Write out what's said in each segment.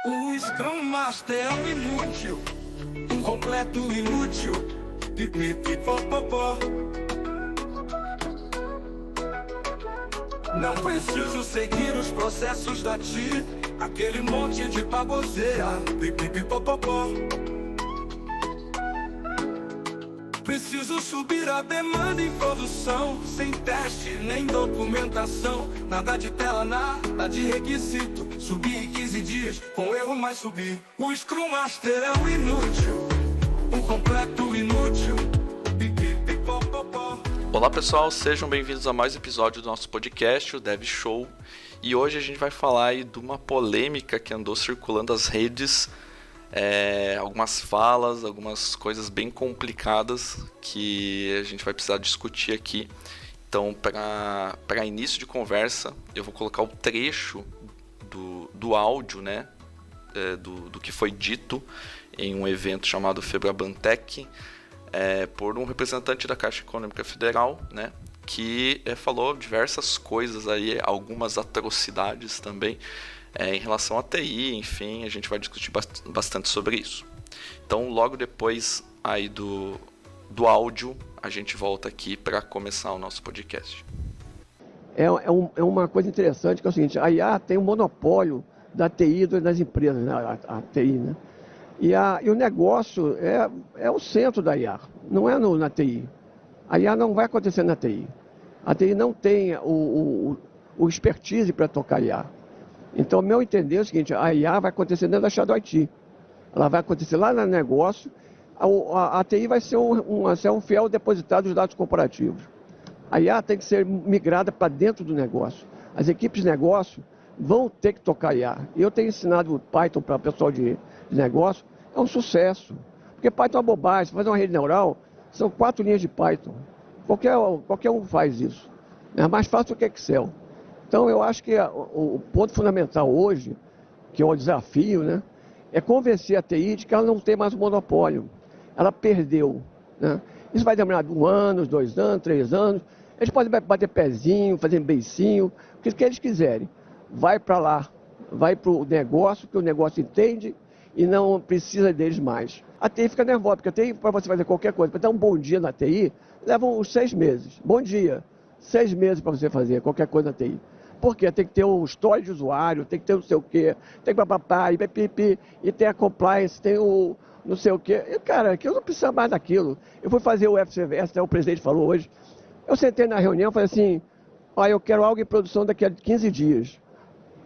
O Scrum Master é um inútil, um completo inútil. Pipipipopopó. Não preciso seguir os processos da TI, aquele monte de baboseira. Pipipipopopó. Preciso subir a demanda em produção, sem teste nem documentação. Nada de tela, nada de requisito. Subir em 15 dias, com erro mais subir. O Scrum Master é um inútil, um completo inútil. Olá pessoal, sejam bem-vindos a mais um episódio do nosso podcast, o Dev Show. E hoje a gente vai falar aí de uma polêmica que andou circulando as redes. Algumas falas, algumas coisas bem complicadas que a gente vai precisar discutir aqui. Então, para início de conversa, eu vou colocar o trecho do áudio, né, do que foi dito em um evento chamado Febrabantec, por um representante da Caixa Econômica Federal, né, que falou diversas coisas aí, algumas atrocidades também, em relação à TI, enfim, a gente vai discutir bastante sobre isso. Então, logo depois aí do áudio, a gente volta aqui para começar o nosso podcast. É uma coisa interessante, que é o seguinte: a IA tem um monopólio da TI das empresas, né? a TI, né? E o negócio é o centro da IA, não é na TI. A IA não vai acontecer na TI. A TI não tem o expertise para tocar IA. Então, meu entender é o seguinte: a IA vai acontecer dentro da Shadow IT. Ela vai acontecer lá no negócio. A TI vai ser um fiel depositário dos dados corporativos. A IA tem que ser migrada para dentro do negócio. As equipes de negócio vão ter que tocar IA. Eu tenho ensinado Python para o pessoal de negócio. É um sucesso. Porque Python é uma bobagem. Você faz uma rede neural, são 4 linhas de Python. Qualquer um faz isso. É mais fácil do que Excel. Então, eu acho que o ponto fundamental hoje, que é o desafio, né, é convencer a TI de que ela não tem mais o monopólio. Ela perdeu, né? Isso vai demorar 1 ano, 2 anos, 3 anos. Eles podem bater pezinho, fazer beicinho, o que eles quiserem. Vai para lá, vai para o negócio, que o negócio entende e não precisa deles mais. A TI fica nervosa, porque a TI, para você fazer qualquer coisa, para dar um bom dia na TI, leva uns 6 meses. Bom dia, 6 meses para você fazer qualquer coisa na TI. Porque tem que ter o histórico de usuário, tem que ter não sei o quê, tem que papapá, e tem a compliance, tem o não sei o quê. E, cara, aquilo não precisa mais daquilo. Eu fui fazer o FCVS, até o presidente falou hoje. Eu sentei na reunião e falei assim: eu quero algo em produção daqui a 15 dias.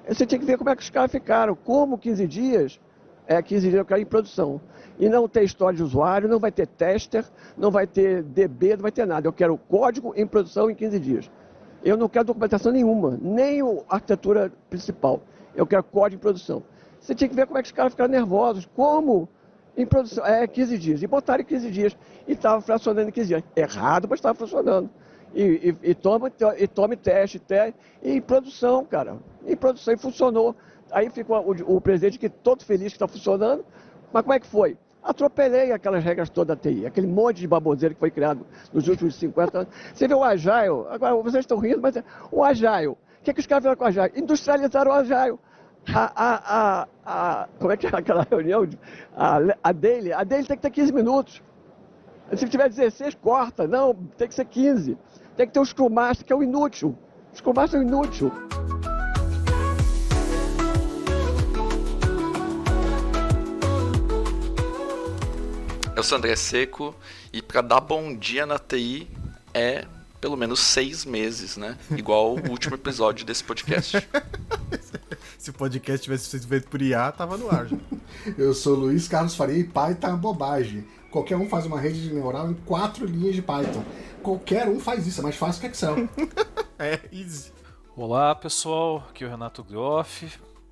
Você tinha que ver como é que os caras ficaram. Como 15 dias? 15 dias eu quero em produção. E não tem história de usuário, não vai ter tester, não vai ter DB, não vai ter nada. Eu quero código em produção em 15 dias. Eu não quero documentação nenhuma, nem a arquitetura principal. Eu quero código em produção. Você tinha que ver como é que os caras ficaram nervosos. Como? Em produção, 15 dias. E botaram em 15 dias. E estava funcionando em 15 dias. Errado, mas estava funcionando. E tome teste. E em produção, cara. Em produção, e funcionou. Aí fica o presidente que todo feliz que está funcionando. Mas como é que foi? Atropelei aquelas regras todas da TI, aquele monte de baboseiro que foi criado nos últimos 50 anos. Você vê o Agile, agora vocês estão rindo, mas o Agile, o que os caras fizeram com o Agile? Industrializaram o Agile. Como é que é aquela reunião? A daily tem que ter 15 minutos. Se tiver 16, corta. Não, tem que ser 15. Tem que ter o Scrum Master, que é o inútil. O Scrum Master é o inútil. Eu sou André Seco e para dar bom dia na TI é pelo menos 6 meses, né? Igual o último episódio desse podcast. Se o podcast tivesse sido feito por IA, tava no ar já. Eu sou Luiz Carlos Faria e Python é bobagem. Qualquer um faz uma rede de neural em 4 linhas de Python. Qualquer um faz isso, é mais fácil que Excel. Easy. Olá pessoal, aqui é o Renato Groff.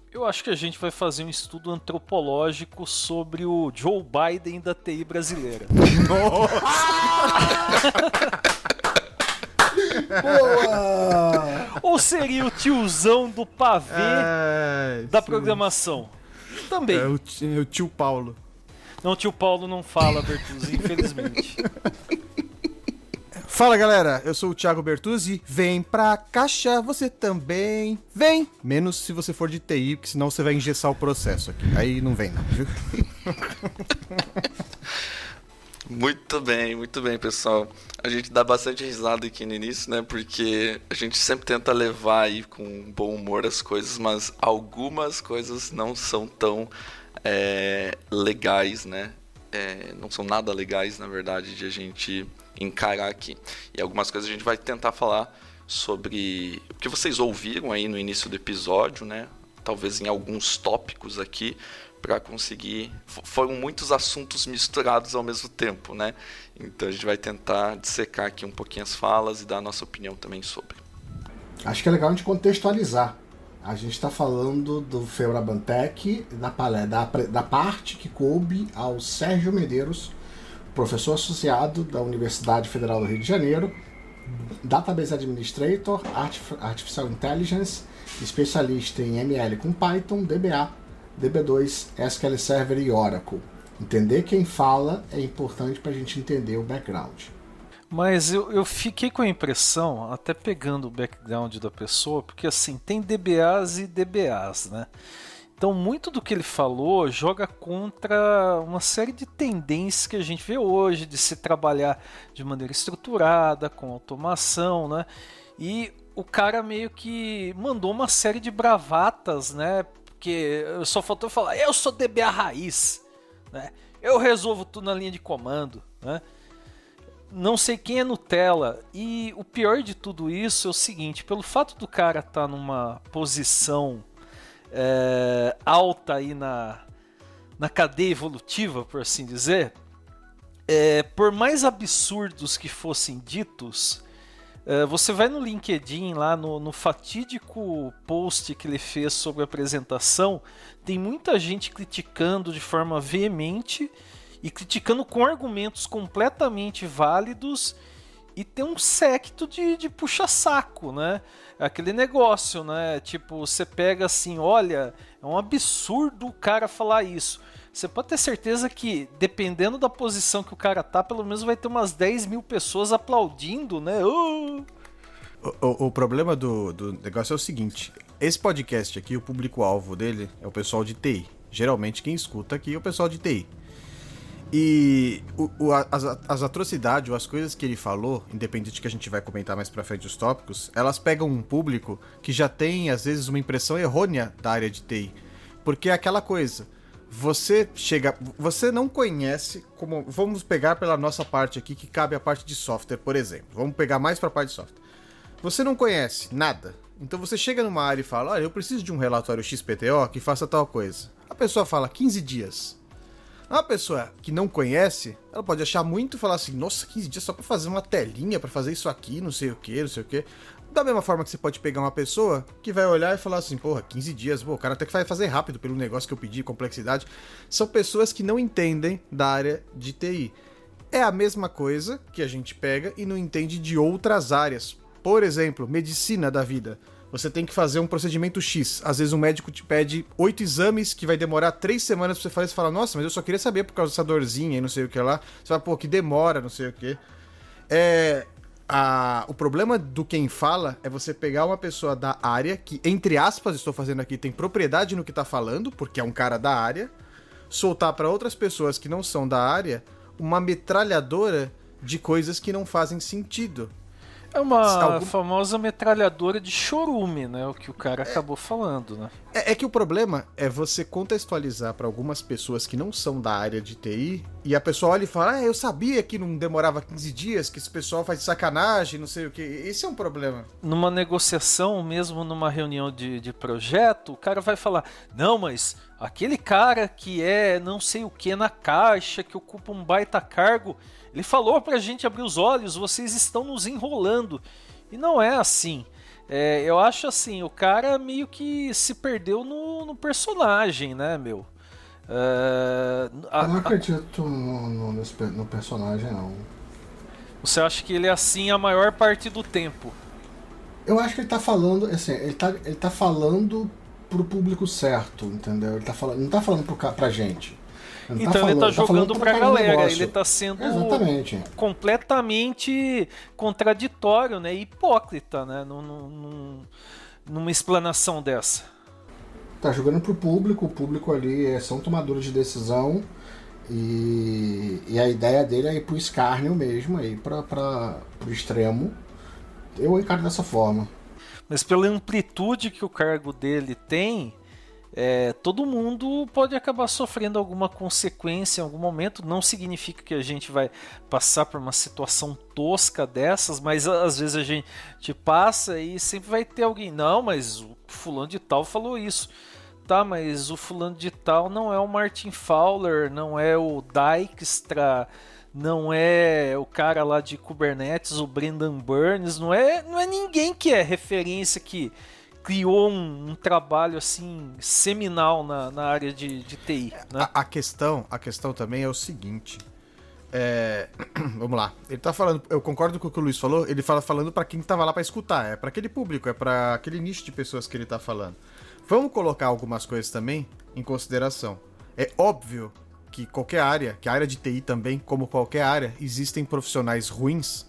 Eu acho que a gente vai fazer um estudo antropológico sobre o Joe Biden da TI brasileira. Boa! Ou seria o tiozão do pavê da programação? Também. É o tio Paulo. Não, o tio Paulo não fala, Bertuzzi, infelizmente. Fala galera, eu sou o Thiago Bertuzzi, vem pra caixa, você também vem. Menos se você for de TI, porque senão você vai engessar o processo aqui, aí não vem não, viu? Muito bem, pessoal. A gente dá bastante risada aqui no início, né? Porque a gente sempre tenta levar aí com bom humor as coisas, mas algumas coisas não são tão legais, né? Não são nada legais, na verdade, de a gente encarar aqui. E algumas coisas a gente vai tentar falar sobre o que vocês ouviram aí no início do episódio, né? Talvez em alguns tópicos aqui, para conseguir... Foram muitos assuntos misturados ao mesmo tempo, né? Então a gente vai tentar dissecar aqui um pouquinho as falas e dar a nossa opinião também sobre. Acho que é legal a gente contextualizar. A gente está falando do Feurabantec, da parte que coube ao Sérgio Medeiros, professor associado da Universidade Federal do Rio de Janeiro, Database Administrator, Artificial Intelligence, especialista em ML com Python, DBA, DB2, SQL Server e Oracle. Entender quem fala é importante para a gente entender o background. Mas eu fiquei com a impressão, até pegando o background da pessoa, porque assim, tem DBAs e DBAs, né? Então muito do que ele falou joga contra uma série de tendências que a gente vê hoje, de se trabalhar de maneira estruturada, com automação, né? E o cara meio que mandou uma série de bravatas, né? Porque só faltou falar, eu sou DBA raiz, né? Eu resolvo tudo na linha de comando, né? Não sei quem é Nutella. E o pior de tudo isso é o seguinte, pelo fato do cara estar numa posição alta aí na cadeia evolutiva, por assim dizer, por mais absurdos que fossem ditos, você vai no LinkedIn, lá no fatídico post que ele fez sobre a apresentação, tem muita gente criticando de forma veemente e criticando com argumentos completamente válidos, e tem um séquito de puxa-saco, né? Aquele negócio, né? Tipo, você pega assim, olha, é um absurdo o cara falar isso. Você pode ter certeza que, dependendo da posição que o cara tá, pelo menos vai ter umas 10 mil pessoas aplaudindo, né? O problema do negócio é o seguinte, esse podcast aqui, o público-alvo dele é o pessoal de TI. Geralmente quem escuta aqui é o pessoal de TI. E as atrocidades, ou as coisas que ele falou, independente que a gente vai comentar mais pra frente os tópicos, elas pegam um público que já tem, às vezes, uma impressão errônea da área de TI. Porque é aquela coisa, você não conhece, como vamos pegar pela nossa parte aqui, que cabe a parte de software, por exemplo. Vamos pegar mais pra parte de software. Você não conhece nada, então você chega numa área e fala, olha, eu preciso de um relatório XPTO que faça tal coisa. A pessoa fala 15 dias. Uma pessoa que não conhece, ela pode achar muito e falar assim, nossa, 15 dias só pra fazer uma telinha, pra fazer isso aqui, não sei o que. Da mesma forma que você pode pegar uma pessoa que vai olhar e falar assim, porra, 15 dias, o cara até que vai fazer rápido pelo negócio que eu pedi, complexidade. São pessoas que não entendem da área de TI. É a mesma coisa que a gente pega e não entende de outras áreas. Por exemplo, medicina da vida. Você tem que fazer um procedimento X. Às vezes um médico te pede 8 exames que vai demorar 3 semanas pra você fazer. Você fala, nossa, mas eu só queria saber por causa dessa dorzinha e não sei o que lá. Você fala, pô, que demora, não sei o que. O problema do quem fala é você pegar uma pessoa da área, que, entre aspas, estou fazendo aqui, tem propriedade no que tá falando, porque é um cara da área, soltar pra outras pessoas que não são da área uma metralhadora de coisas que não fazem sentido. É uma famosa metralhadora de chorume, né? O que o cara acabou falando, né? É que o problema é você contextualizar para algumas pessoas que não são da área de TI, e a pessoa olha e fala, eu sabia que não demorava 15 dias, que esse pessoal faz sacanagem, não sei o que. Esse é um problema. Numa negociação, mesmo numa reunião de projeto, o cara vai falar, não, mas aquele cara que é não sei o que na caixa, que ocupa um baita cargo, ele falou pra gente abrir os olhos, vocês estão nos enrolando. E não é assim. Eu acho assim, o cara meio que se perdeu no personagem, né, meu? Eu não acredito no personagem, não. Você acha que ele é assim a maior parte do tempo? Eu acho que ele tá falando, assim, ele tá falando pro público certo, entendeu? Ele tá falando, não tá falando pra gente. Ele Então ele tá jogando falando pra como galera, negócio. ele tá sendo Exatamente. completamente contraditório, né? Hipócrita, né? Numa explanação dessa. Tá jogando pro público, o público ali são tomadores de decisão e a ideia dele é ir pro escárnio mesmo, é ir pro extremo. Eu encaro dessa forma. Mas pela amplitude que o cargo dele tem, todo mundo pode acabar sofrendo alguma consequência em algum momento. Não significa que a gente vai passar por uma situação tosca dessas, mas às vezes a gente passa e sempre vai ter alguém. Não, mas o fulano de tal falou isso. Tá, mas o fulano de tal não é o Martin Fowler, não é o Dijkstra, não é o cara lá de Kubernetes, o Brendan Burns, não é ninguém que é referência, que criou um trabalho assim seminal na área de TI. Né? A questão também é o seguinte. Vamos lá. Ele tá falando, eu concordo com o que o Luiz falou, ele falando para quem tava lá para escutar, é para aquele público, é para aquele nicho de pessoas que ele tá falando. Vamos colocar algumas coisas também em consideração. É óbvio que qualquer área, que a área de TI também, como qualquer área, existem profissionais ruins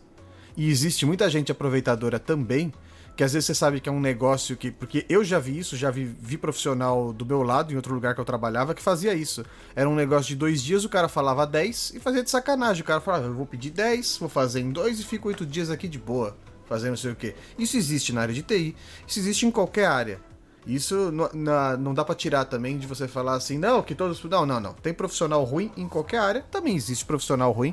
e existe muita gente aproveitadora também, que às vezes você sabe que é um negócio que... Porque eu já vi isso, já vi profissional do meu lado, em outro lugar que eu trabalhava, que fazia isso. Era um negócio de 2 dias, o cara falava 10 e fazia de sacanagem. O cara falava, eu vou pedir 10, vou fazer em 2 e fico 8 dias aqui de boa, fazendo não sei o quê. Isso existe na área de TI, isso existe em qualquer área. Isso não dá pra tirar também de você falar assim, não, que todos... Não. Tem profissional ruim em qualquer área, também existe profissional ruim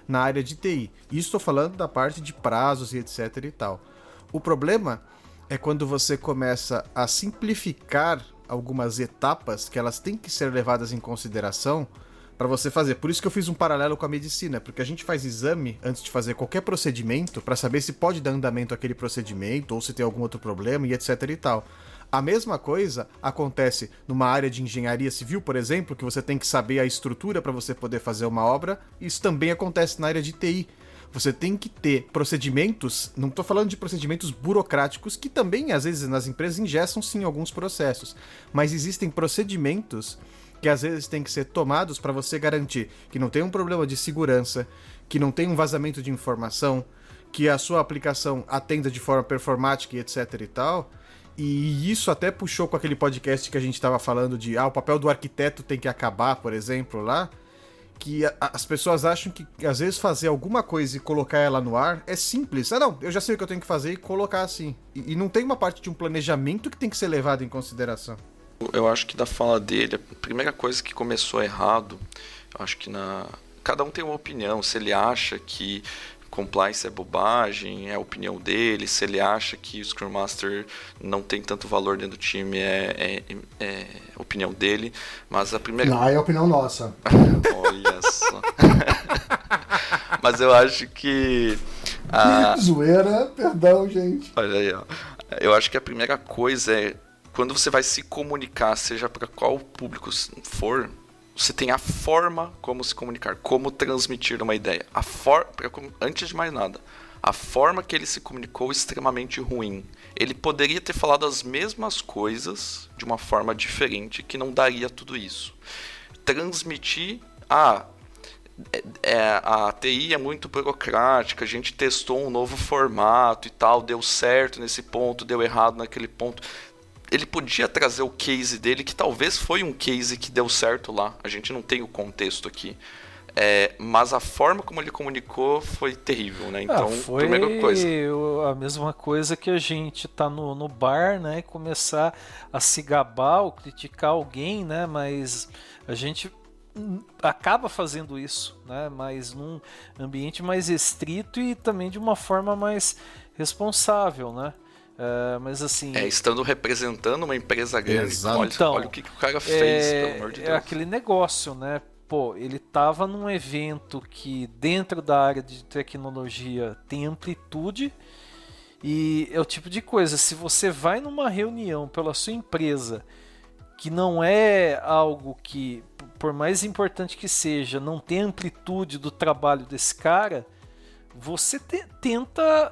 na área de TI. Isso estou falando da parte de prazos e etc e tal. O problema é quando você começa a simplificar algumas etapas que elas têm que ser levadas em consideração para você fazer. Por isso que eu fiz um paralelo com a medicina, porque a gente faz exame antes de fazer qualquer procedimento para saber se pode dar andamento àquele procedimento ou se tem algum outro problema e etc e tal. A mesma coisa acontece numa área de engenharia civil, por exemplo, que você tem que saber a estrutura para você poder fazer uma obra. Isso também acontece na área de TI. Você tem que ter procedimentos, não estou falando de procedimentos burocráticos, que também, às vezes, nas empresas engessam sim alguns processos, mas existem procedimentos que às vezes têm que ser tomados para você garantir que não tem um problema de segurança, que não tem um vazamento de informação, que a sua aplicação atenda de forma performática e etc e tal. E isso até puxou com aquele podcast que a gente estava falando de o papel do arquiteto tem que acabar, por exemplo, lá, que as pessoas acham que às vezes fazer alguma coisa e colocar ela no ar é simples. Não, eu já sei o que eu tenho que fazer e colocar assim. E não tem uma parte de um planejamento que tem que ser levado em consideração. Eu acho que da fala dele, a primeira coisa que começou errado, eu acho que cada um tem uma opinião. Se ele acha que compliance é bobagem, é a opinião dele. Se ele acha que o Scrum Master não tem tanto valor dentro do time, é a opinião dele. Mas a primeira... Não, é a opinião nossa. Olha só. Mas eu acho que... Zoeira, perdão, gente. Olha aí, ó. Eu acho que a primeira coisa é, quando você vai se comunicar, seja para qual público for, você tem a forma como se comunicar, como transmitir uma ideia. Antes de mais nada, a forma que ele se comunicou é extremamente ruim. Ele poderia ter falado as mesmas coisas de uma forma diferente, que não daria tudo isso. Transmitir... a TI é muito burocrática, a gente testou um novo formato e tal, deu certo nesse ponto, deu errado naquele ponto. Ele podia trazer o case dele, que talvez foi um case que deu certo lá. A gente não tem o contexto aqui. Mas a forma como ele comunicou foi terrível, né? Então, foi primeira coisa. A mesma coisa que a gente tá no bar, né? E começar a se gabar ou criticar alguém, né? Mas a gente acaba fazendo isso, né? Mas num ambiente mais restrito e também de uma forma mais responsável, né? Mas assim... estando representando uma empresa grande. Olha o que o cara fez, pelo amor de Deus. É aquele negócio, né? Pô, ele tava num evento que dentro da área de tecnologia tem amplitude e é o tipo de coisa, se você vai numa reunião pela sua empresa que não é algo que, por mais importante que seja, não tem amplitude do trabalho desse cara, você tenta...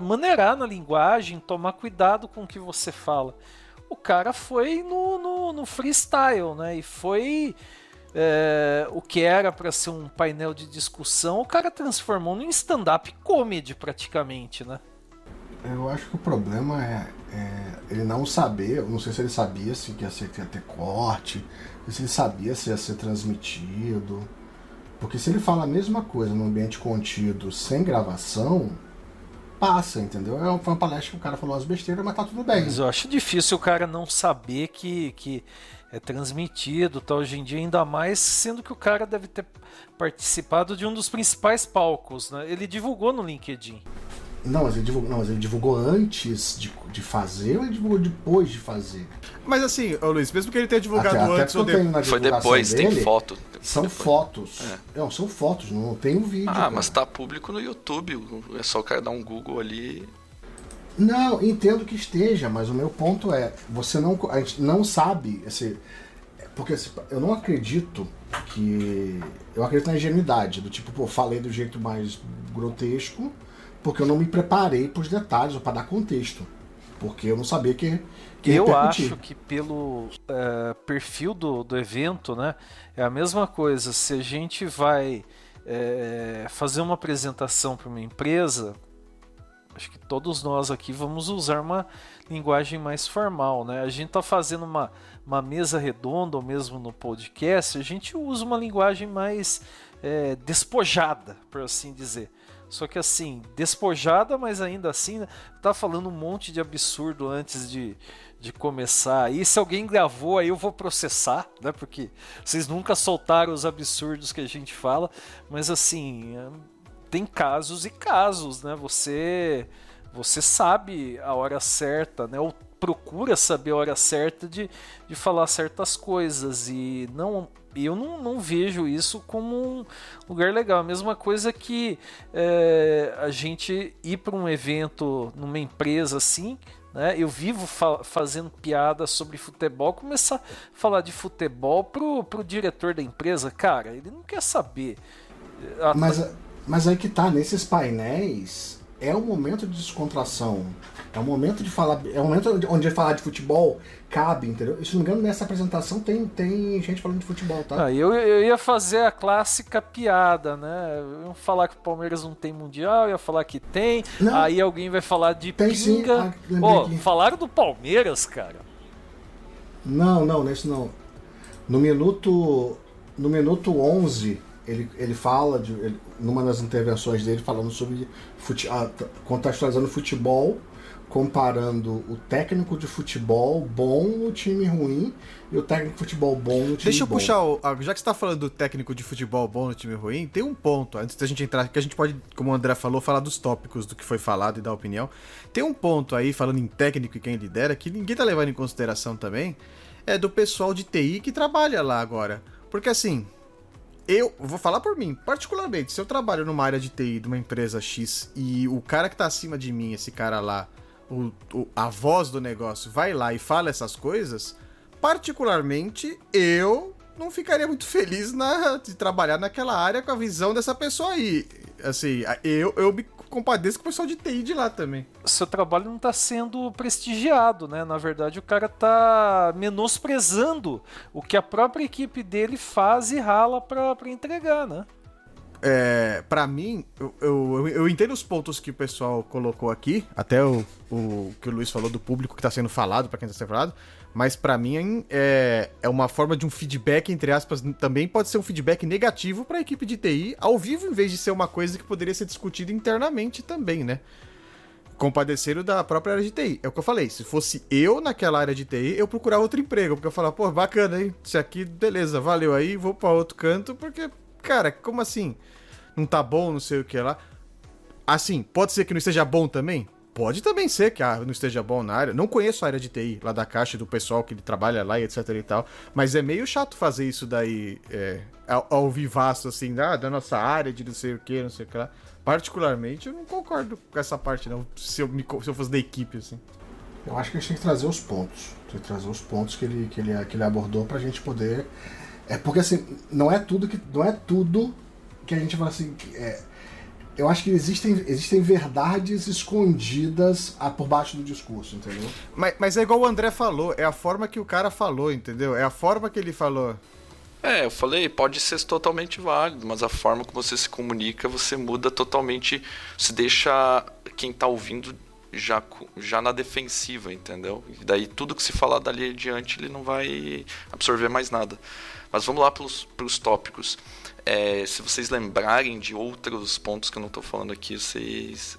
maneirar na linguagem, tomar cuidado com o que você fala. O cara foi no freestyle, né? E foi o que era para ser um painel de discussão, o cara transformou num stand-up comedy praticamente, né? Eu acho que o problema é ele não saber, eu não sei se ele sabia se ia ter corte, se ele sabia se ia ser transmitido. Porque se ele fala a mesma coisa no ambiente contido, sem gravação, passa, entendeu? Foi uma palestra que o cara falou umas besteiras, mas tá tudo bem. Mas eu acho difícil o cara não saber que é transmitido, tá, hoje em dia, ainda mais sendo que o cara deve ter participado de um dos principais palcos, né? Ele divulgou no LinkedIn. Não, mas ele divulgou antes de fazer ou ele divulgou depois de fazer? Mas assim, ô Luiz, mesmo que ele tenha divulgado Até antes ou depois. Foi depois, dele, tem foto. São depois. fotos. Não, são fotos, não tem um vídeo. Ah, mas tá público no YouTube. É só o cara dar um Google ali. Não, entendo que esteja, mas o meu ponto é, a gente não sabe, porque eu não acredito eu acredito na ingenuidade, do tipo, pô, falei do jeito mais grotesco, porque eu não me preparei pros detalhes ou para dar contexto, porque eu não sabia que eu repercutir. acho que pelo perfil do evento, né, é a mesma coisa. Se a gente vai fazer uma apresentação para uma empresa, acho que todos nós aqui vamos usar uma linguagem mais formal, né? A gente está fazendo uma mesa redonda, ou mesmo no podcast, a gente usa uma linguagem mais despojada, por assim dizer. Só que assim, despojada, mas ainda assim, né, tá falando um monte de absurdo antes de começar. E se alguém gravou, aí eu vou processar, né? Porque vocês nunca soltaram os absurdos que a gente fala, mas assim, tem casos e casos, né? Você sabe a hora certa, né? Ou procura saber a hora certa de falar certas coisas, e eu não vejo isso como um lugar legal. A mesma coisa que a gente ir para um evento numa empresa assim, né? Eu vivo fazendo piada sobre futebol, começar a falar de futebol pro diretor da empresa, cara, ele não quer saber. Mas aí que tá, nesses painéis, é um momento de descontração. É um momento de falar. É um momento onde falar de futebol cabe, entendeu? E se não me engano, nessa apresentação tem gente falando de futebol, tá? Eu ia fazer a clássica piada, né? Eu ia falar que o Palmeiras não tem mundial, eu ia falar que tem. Não, aí alguém vai falar de tem pinga. Sim. Falaram do Palmeiras, cara. Não, nesse não. No minuto 11, ele fala, numa das intervenções dele, falando sobre contextualizando o futebol, comparando o técnico de futebol bom no time ruim e o técnico de futebol bom no time bom. Deixa eu puxar, já que você tá falando do técnico de futebol bom no time ruim, tem um ponto, antes da gente entrar, que a gente pode, como o André falou, falar dos tópicos do que foi falado e dar opinião. Tem um ponto aí, falando em técnico e quem lidera, que ninguém tá levando em consideração também, é do pessoal de TI que trabalha lá agora. Porque assim, eu vou falar por mim, particularmente, se eu trabalho numa área de TI de uma empresa X e o cara que tá acima de mim, esse cara lá, a voz do negócio, vai lá e fala essas coisas, particularmente eu não ficaria muito feliz de trabalhar naquela área com a visão dessa pessoa aí. Assim, eu me compadeço com o pessoal de TI de lá também. Seu trabalho não está sendo prestigiado, né? Na verdade, o cara tá menosprezando o que a própria equipe dele faz e rala para entregar, né? Pra mim, eu entendo os pontos que o pessoal colocou aqui, até o que o Luiz falou do público que tá sendo falado, pra quem tá sendo falado, mas pra mim é uma forma de um feedback, entre aspas, também pode ser um feedback negativo pra equipe de TI, ao vivo, em vez de ser uma coisa que poderia ser discutida internamente também, né? Compadeceram da própria área de TI. É o que eu falei, se fosse eu naquela área de TI, eu procurava outro emprego, porque eu falava, pô, bacana, hein? Isso aqui, beleza, valeu aí, vou pra outro canto, porque, cara, como assim? Não tá bom, não sei o que lá. Assim, pode ser que não esteja bom também? Pode também ser que não esteja bom na área. Não conheço a área de TI lá da Caixa, do pessoal que trabalha lá e etc e tal. Mas é meio chato fazer isso daí ao vivaço, assim, da nossa área de não sei o que lá. Particularmente, eu não concordo com essa parte, não. Se eu fosse da equipe, assim. Eu acho que a gente tem que trazer os pontos. Tem que trazer os pontos que ele abordou pra gente poder... porque, assim, não é tudo que a gente fala assim... Eu acho que existem verdades escondidas por baixo do discurso, entendeu? Mas é igual o André falou, é a forma que o cara falou, entendeu? É a forma que ele falou. Eu falei, pode ser totalmente válido, mas a forma como você se comunica, você muda totalmente, você deixa quem tá ouvindo já na defensiva, entendeu? E daí tudo que se falar dali adiante, ele não vai absorver mais nada. Mas vamos lá pros tópicos. Se vocês lembrarem de outros pontos que eu não estou falando aqui, vocês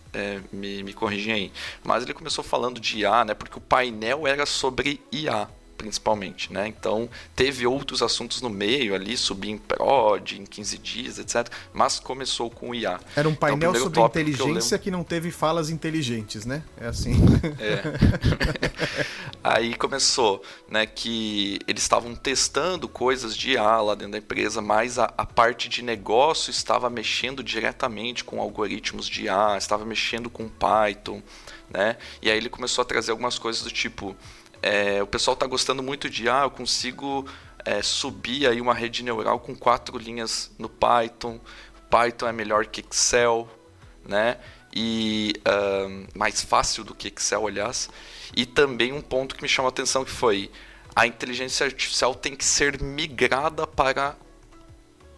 me corrigem aí. Mas ele começou falando de IA, né? Porque o painel era sobre IA, principalmente, né? Então teve outros assuntos no meio ali, subir em prod, em 15 dias, etc. Mas começou com o IA. Era um painel então, sobre inteligência que não teve falas inteligentes, né? É assim. Aí começou, né, que eles estavam testando coisas de IA lá dentro da empresa, mas a parte de negócio estava mexendo diretamente com algoritmos de IA, estava mexendo com Python, né? E aí ele começou a trazer algumas coisas do tipo, o pessoal está gostando muito de IA, eu consigo subir aí uma rede neural com 4 linhas no Python. Python é melhor que Excel, né? E mais fácil do que Excel, aliás. E também um ponto que me chamou a atenção que foi a inteligência artificial tem que ser migrada para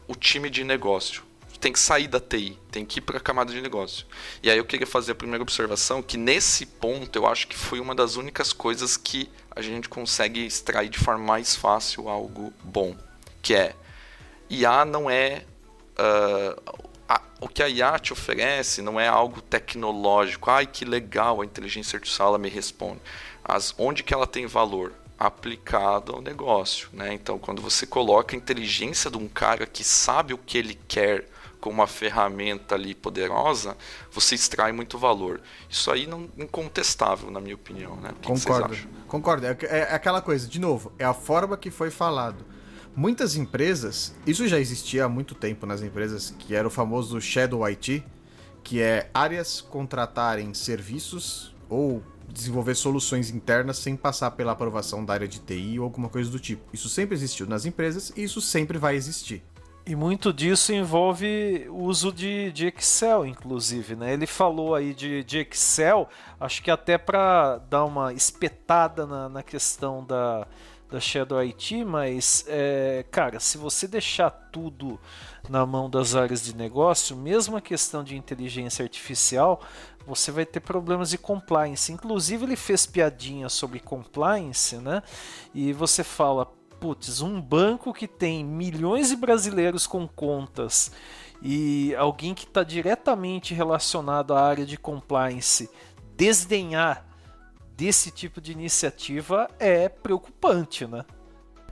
o time de negócio. Tem que sair da TI, tem que ir para a camada de negócio. E aí eu queria fazer a primeira observação que nesse ponto eu acho que foi uma das únicas coisas que a gente consegue extrair de forma mais fácil algo bom, que é IA não é o que a IA te oferece não é algo tecnológico. Ai, que legal, a inteligência artificial ela me responde. Onde que ela tem valor? Aplicado ao negócio, né? Então, quando você coloca a inteligência de um cara que sabe o que ele quer com uma ferramenta ali poderosa, você extrai muito valor. Isso aí não é incontestável, na minha opinião, né? O que vocês acham? Concordo. É aquela coisa, de novo, é a forma que foi falado. Muitas empresas, isso já existia há muito tempo nas empresas, que era o famoso Shadow IT, que é áreas contratarem serviços ou desenvolver soluções internas sem passar pela aprovação da área de TI ou alguma coisa do tipo. Isso sempre existiu nas empresas e isso sempre vai existir. E muito disso envolve o uso de Excel, inclusive, né? Ele falou aí de Excel, acho que até para dar uma espetada na questão da Shadow IT, mas, cara, se você deixar tudo na mão das áreas de negócio, mesmo a questão de inteligência artificial, você vai ter problemas de compliance. Inclusive, ele fez piadinha sobre compliance, né? E você fala, putz, um banco que tem milhões de brasileiros com contas e alguém que está diretamente relacionado à área de compliance desdenhar desse tipo de iniciativa é preocupante, né?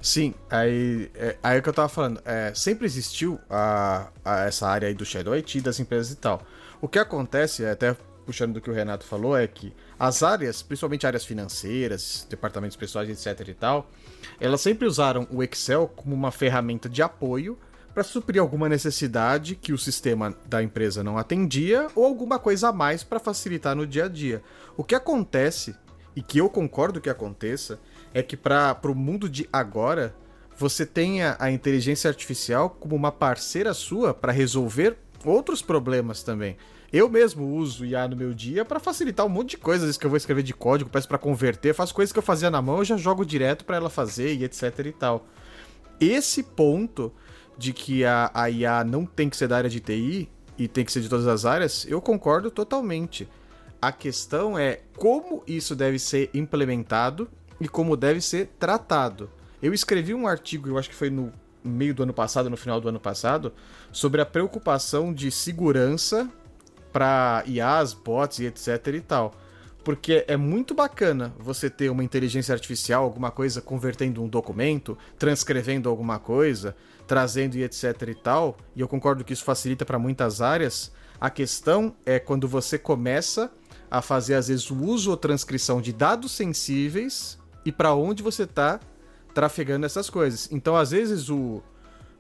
Sim, aí é o que eu tava falando. Sempre existiu essa área aí do Shadow IT, das empresas e tal. O que acontece, até puxando do que o Renato falou, é que as áreas, principalmente áreas financeiras, departamentos pessoais, etc e tal, elas sempre usaram o Excel como uma ferramenta de apoio para suprir alguma necessidade que o sistema da empresa não atendia ou alguma coisa a mais para facilitar no dia a dia. O que acontece, e que eu concordo que aconteça, é que para o mundo de agora, você tenha a inteligência artificial como uma parceira sua para resolver outros problemas também. Eu mesmo uso IA no meu dia para facilitar um monte de coisas. Às vezes que eu vou escrever de código, peço para converter, faço coisas que eu fazia na mão, eu já jogo direto para ela fazer e etc e tal. Esse ponto de que a IA não tem que ser da área de TI e tem que ser de todas as áreas, eu concordo totalmente. A questão é como isso deve ser implementado e como deve ser tratado. Eu escrevi um artigo, eu acho que foi no meio do ano passado, no final do ano passado, sobre a preocupação de segurança para IAs, bots e etc e tal. Porque é muito bacana você ter uma inteligência artificial, alguma coisa convertendo um documento, transcrevendo alguma coisa, trazendo e etc e tal, e eu concordo que isso facilita para muitas áreas. A questão é quando você começa a fazer, às vezes, o uso ou transcrição de dados sensíveis e para onde você está trafegando essas coisas. Então, às vezes, o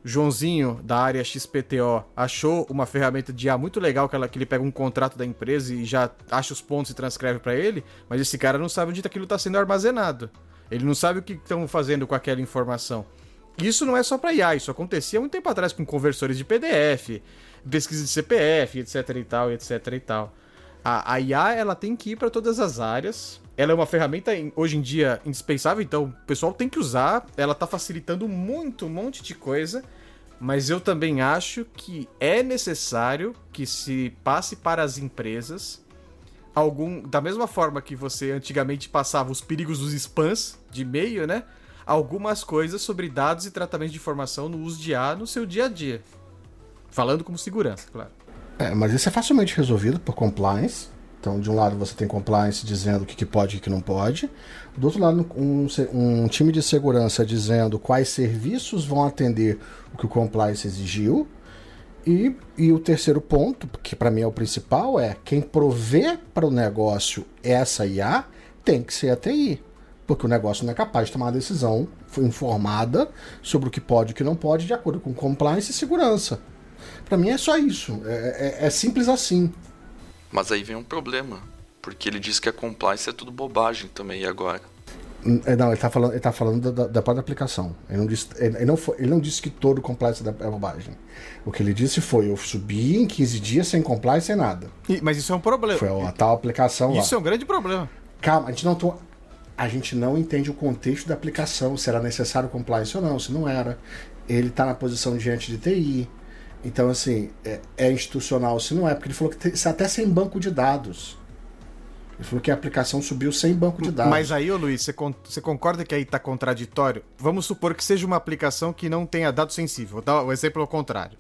Joãozinho, da área XPTO, achou uma ferramenta de IA muito legal, que ele pega um contrato da empresa e já acha os pontos e transcreve para ele, mas esse cara não sabe onde aquilo está sendo armazenado. Ele não sabe o que estão fazendo com aquela informação. Isso não é só para IA, isso acontecia há muito tempo atrás com conversores de PDF, pesquisa de CPF, etc e tal, etc e tal. A IA, ela tem que ir para todas as áreas, ela é uma ferramenta hoje em dia indispensável, então o pessoal tem que usar, ela tá facilitando muito, um monte de coisa, mas eu também acho que é necessário que se passe para as empresas da mesma forma que você antigamente passava os perigos dos spams de e-mail, né? Algumas coisas sobre dados e tratamento de informação no uso de IA no seu dia a dia. Falando como segurança, claro. Mas isso é facilmente resolvido por compliance. Então, de um lado você tem compliance dizendo o que pode e o que não pode. Do outro lado, um time de segurança dizendo quais serviços vão atender o que o compliance exigiu. E o terceiro ponto, que para mim é o principal, é quem provê para o negócio essa IA tem que ser a TI. Porque o negócio não é capaz de tomar uma decisão informada sobre o que pode e o que não pode de acordo com compliance e segurança. Para mim é só isso. É simples assim. Mas aí vem um problema, porque ele diz que a compliance é tudo bobagem também agora. Não, ele tá falando da própria aplicação. Ele não disse que todo compliance é bobagem. O que ele disse foi, eu subi em 15 dias sem compliance, sem nada. Mas isso é um problema. Foi a tal aplicação lá. Isso é um grande problema. Calma, a gente não entende o contexto da aplicação, se era necessário compliance ou não, se não era. Ele tá na posição de gerente de TI. Então, assim, é institucional, se não é, porque ele falou que até sem banco de dados. Ele falou que a aplicação subiu sem banco de dados. Mas aí, ô Luiz, você concorda que aí tá contraditório? Vamos supor que seja uma aplicação que não tenha dado sensível. Vou dar o exemplo ao contrário.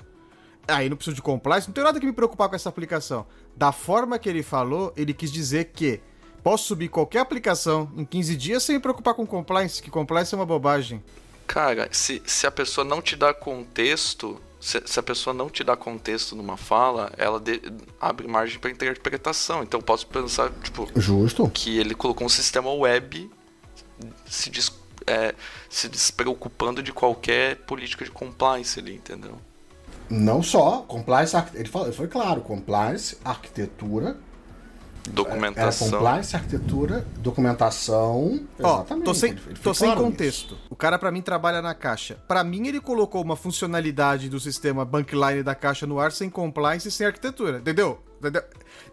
Aí não preciso de compliance, não tenho nada que me preocupar com essa aplicação. Da forma que ele falou, ele quis dizer que posso subir qualquer aplicação em 15 dias sem me preocupar com compliance, que compliance é uma bobagem. Cara, se a pessoa não te dá contexto, se a pessoa não te dá contexto numa fala, ela abre margem para interpretação. Então eu posso pensar, tipo, justo, que ele colocou um sistema web se despreocupando de qualquer política de compliance ali, entendeu? Não só, compliance, ele foi claro, compliance, arquitetura, documentação. Compliance, arquitetura, documentação. Exatamente. Tô sem contexto. O cara pra mim trabalha na Caixa. Pra mim ele colocou uma funcionalidade do sistema Bankline da Caixa no ar sem compliance e sem arquitetura. Entendeu?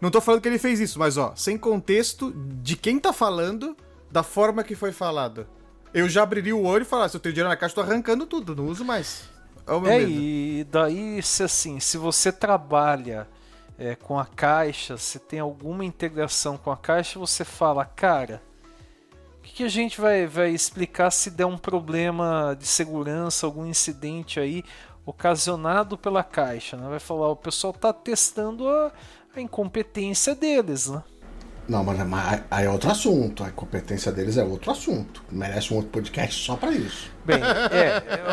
Não tô falando que ele fez isso, mas sem contexto de quem tá falando, da forma que foi falado. Eu já abriria o olho e falaria, se eu tenho dinheiro na Caixa, tô arrancando tudo, não uso mais. É o meu medo. E daí, se você trabalha com a Caixa, se tem alguma integração com a Caixa, você fala, cara, o que a gente vai explicar se der um problema de segurança, algum incidente aí ocasionado pela Caixa, né? Vai falar, o pessoal tá testando a incompetência deles, né? Não, mas aí é outro assunto. A competência deles é outro assunto. Merece um outro podcast só pra isso. Bem,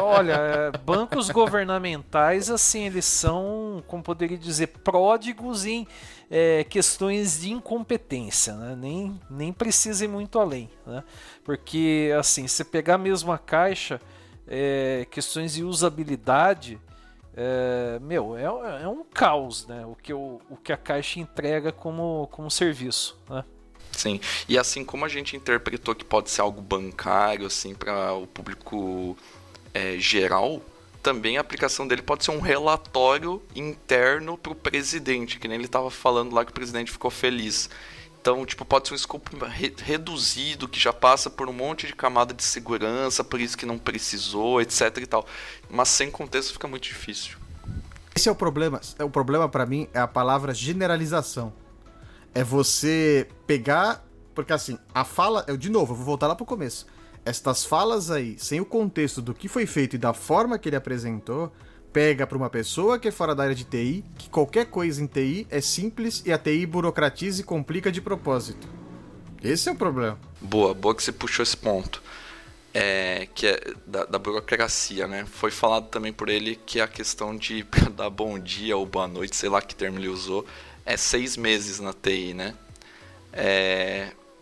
olha, bancos governamentais, assim, eles são, como poderia dizer, pródigos em questões de incompetência, né? Nem precisa ir muito além, né? Porque, assim, se pegar mesmo a Caixa, questões de usabilidade, é um caos, né? O que a Caixa entrega como serviço, né? Sim, e assim como a gente interpretou que pode ser algo bancário, assim, para o público geral, também a aplicação dele pode ser um relatório interno para o presidente, que nem ele estava falando lá que o presidente ficou feliz. Então, tipo, pode ser um escopo reduzido, que já passa por um monte de camada de segurança, por isso que não precisou, etc e tal. Mas sem contexto fica muito difícil. Esse é o problema. O problema pra mim é a palavra generalização. É você pegar... Porque assim, a fala... De novo, eu vou voltar lá pro começo. Estas falas aí, sem o contexto do que foi feito e da forma que ele apresentou, pega pra uma pessoa que é fora da área de TI, que qualquer coisa em TI é simples e a TI burocratiza e complica de propósito. Esse é o problema. Boa que você puxou esse ponto. Que é da burocracia, né? Foi falado também por ele que a questão de dar bom dia ou boa noite, sei lá que termo ele usou, 6 meses na TI, né?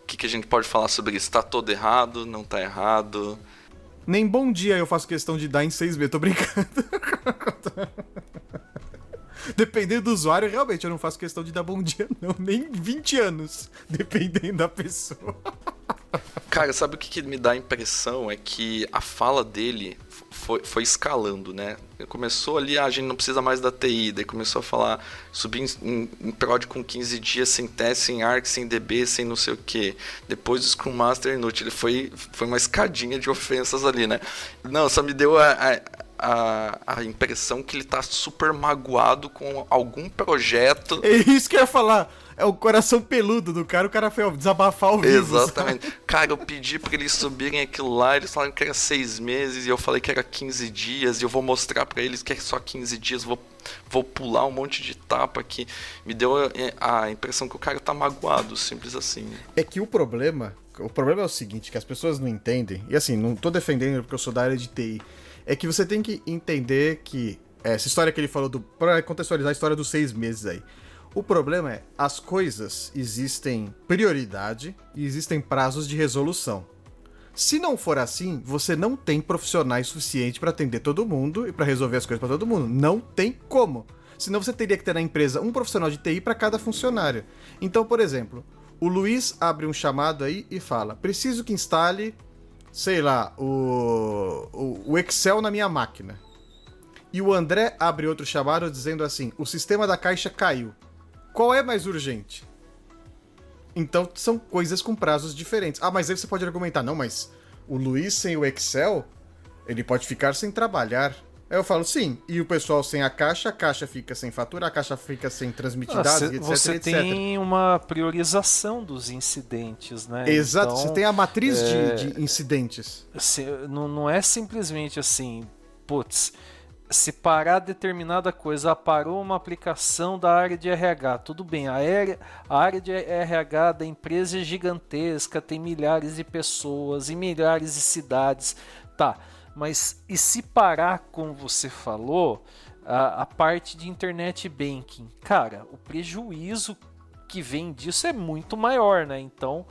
O que a gente pode falar sobre isso? Tá todo errado? Não tá errado? Nem bom dia eu faço questão de dar em 6 meses, tô brincando. Dependendo do usuário, realmente eu não faço questão de dar bom dia, não. Nem 20 anos, dependendo da pessoa. Cara, sabe o que me dá a impressão? É que a fala dele foi escalando, né? Começou ali, a gente não precisa mais da TI, daí começou a falar, subir em prod com 15 dias, sem teste, sem ARC, sem DB, sem não sei o que. Depois o Scrum Master inútil, ele foi uma escadinha de ofensas ali, né? Não, só me deu a impressão que ele tá super magoado com algum projeto. É isso que eu ia falar. É o coração peludo do cara, o cara foi desabafar ao vivo. Exatamente. Sabe? Cara, eu pedi pra eles subirem aquilo lá, eles falaram que era 6 meses, e eu falei que era 15 dias, e eu vou mostrar pra eles que é só 15 dias, vou pular um monte de etapa aqui. Me deu a impressão que o cara tá magoado, simples assim. É que o problema é o seguinte, que as pessoas não entendem, e assim, não tô defendendo porque eu sou da área de TI, é que você tem que entender que essa história que ele falou, pra contextualizar a história dos 6 meses aí, o problema é, as coisas existem prioridade e existem prazos de resolução. Se não for assim, você não tem profissionais suficientes para atender todo mundo e para resolver as coisas para todo mundo. Não tem como. Senão você teria que ter na empresa um profissional de TI para cada funcionário. Então, por exemplo, o Luiz abre um chamado aí e fala: preciso que instale, sei lá, o Excel na minha máquina. E o André abre outro chamado dizendo assim: o sistema da caixa caiu. Qual é mais urgente? Então são coisas com prazos diferentes. Ah, mas aí você pode argumentar: não, mas o Luiz sem o Excel, ele pode ficar sem trabalhar. Aí eu falo, sim, e o pessoal sem a caixa fica sem fatura, a caixa fica sem transmitir dados, etc, você etc. tem uma priorização dos incidentes, né? Exato, então, você tem a matriz de incidentes. Não é simplesmente assim, putz, se parar determinada coisa, parou uma aplicação da área de RH, tudo bem, a área de RH da empresa é gigantesca, tem milhares de pessoas em milhares de cidades, tá, mas e se parar, como você falou, a parte de internet banking? Cara, o prejuízo que vem disso é muito maior, né? Então,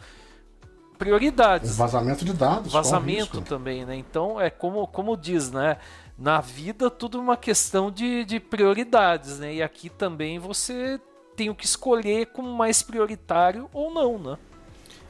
prioridades. O vazamento de dados. Vazamento também, né? Então, é como diz, né? Na vida, tudo é uma questão de prioridades, né? E aqui também você tem o que escolher como mais prioritário ou não, né?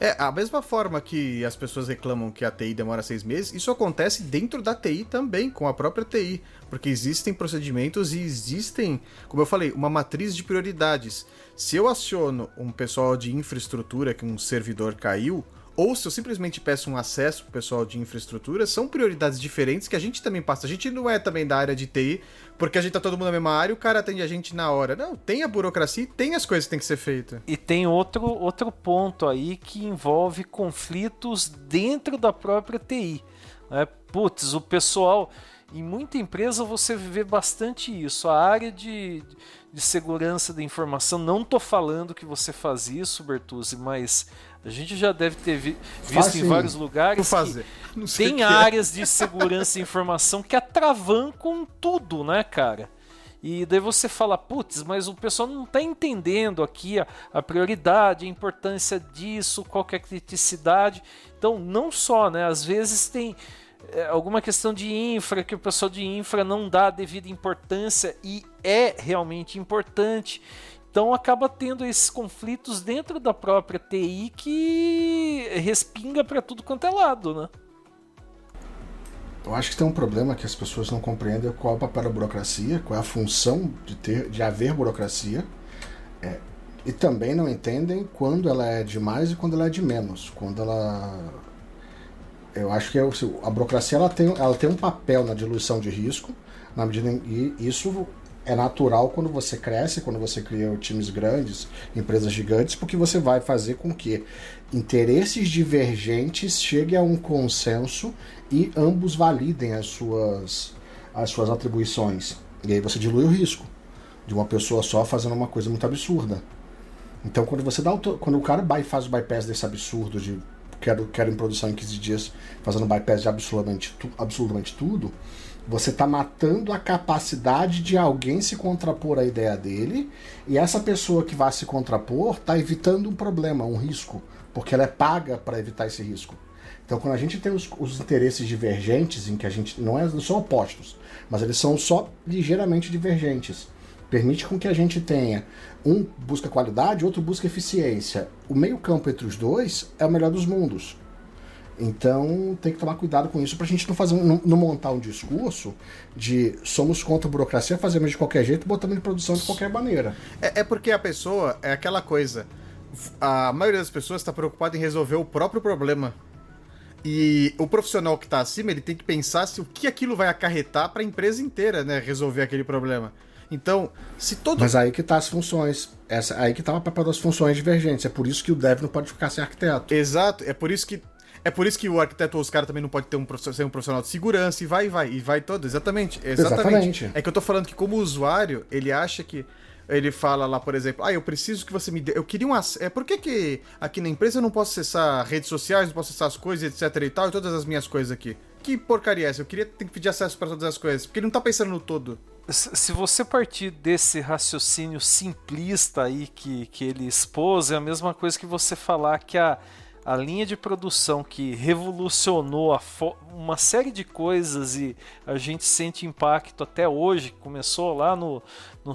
É, a mesma forma que as pessoas reclamam que a TI demora 6 meses, isso acontece dentro da TI também, com a própria TI. Porque existem procedimentos e existem, como eu falei, uma matriz de prioridades. Se eu aciono um pessoal de infraestrutura que um servidor caiu, ou se eu simplesmente peço um acesso pro pessoal de infraestrutura, são prioridades diferentes que a gente também passa. A gente não é também da área de TI, porque a gente tá todo mundo na mesma área e o cara atende a gente na hora. Não, tem a burocracia e tem as coisas que tem que ser feitas. E tem outro ponto aí que envolve conflitos dentro da própria TI. Né? Putz, o pessoal... Em muita empresa você vê bastante isso. A área de segurança da informação, não tô falando que você faz isso, Bertuzzi, mas a gente já deve ter visto em vários lugares que tem áreas de segurança da informação que atravancam tudo, né, cara? E daí você fala, putz, mas o pessoal não tá entendendo aqui a prioridade, a importância disso, qual que é a criticidade. Então, não só, né, às vezes tem... alguma questão de infra que o pessoal de infra não dá a devida importância e é realmente importante, então acaba tendo esses conflitos dentro da própria TI que respinga para tudo quanto é lado, né? Eu acho que tem um problema que as pessoas não compreendem qual é o papel da burocracia, qual é a função de haver burocracia, e também não entendem quando ela é de mais e quando ela é de menos, quando ela... Eu acho que a burocracia ela tem um papel na diluição de risco, na medida em que isso é natural quando você cresce, quando você cria times grandes, empresas gigantes, porque você vai fazer com que interesses divergentes cheguem a um consenso e ambos validem as suas atribuições. E aí você dilui o risco de uma pessoa só fazendo uma coisa muito absurda. Então quando o cara faz o bypass desse absurdo de quero em produção em 15 dias, fazendo bypass de absolutamente tudo, você está matando a capacidade de alguém se contrapor à ideia dele, e essa pessoa que vai se contrapor está evitando um problema, um risco, porque ela é paga para evitar esse risco. Então, quando a gente tem os interesses divergentes, em que a gente não são opostos, mas eles são só ligeiramente divergentes, permite com que a gente tenha um busca qualidade, outro busca eficiência. O meio campo entre os dois é o melhor dos mundos. Então tem que tomar cuidado com isso pra gente não montar um discurso de somos contra a burocracia, fazemos de qualquer jeito, botamos em produção de qualquer maneira. É porque a pessoa é aquela coisa. A maioria das pessoas está preocupada em resolver o próprio problema. E o profissional que está acima, ele tem que pensar se o que aquilo vai acarretar para a empresa inteira, né, resolver aquele problema. Então, se todo... Mas aí que tá as funções. Aí que tá o papel das funções divergentes. É por isso que o dev não pode ficar sem arquiteto. Exato, é por isso que o arquiteto ou os caras também não pode ser um profissional de segurança e vai todo, exatamente. É que eu tô falando que como usuário, ele acha que ele fala lá, por exemplo, eu preciso que você me dê, eu queria por que aqui na empresa eu não posso acessar redes sociais, não posso acessar as coisas, etc e tal, e todas as minhas coisas aqui? Que porcaria é essa? Eu queria ter que pedir acesso para todas as coisas, porque ele não tá pensando no todo. Se você partir desse raciocínio simplista aí que ele expôs, é a mesma coisa que você falar que a linha de produção que revolucionou uma série de coisas e a gente sente impacto até hoje, que começou lá no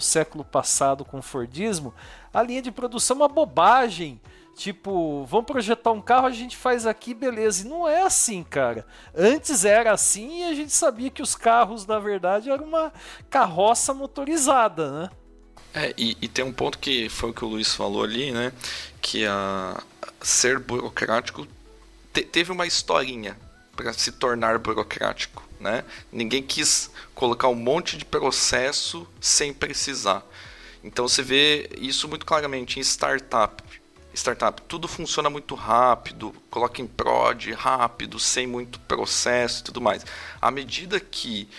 século passado com o Fordismo, a linha de produção é uma bobagem. Tipo, vamos projetar um carro, a gente faz aqui, beleza. E não é assim, cara. Antes era assim e a gente sabia que os carros, na verdade, eram uma carroça motorizada, né? E tem um ponto que foi o que o Luiz falou ali, né? Que ser burocrático teve uma historinha para se tornar burocrático, né? Ninguém quis colocar um monte de processo sem precisar. Então você vê isso muito claramente em startup, tudo funciona muito rápido, coloca em prod rápido, sem muito processo e tudo mais. À medida que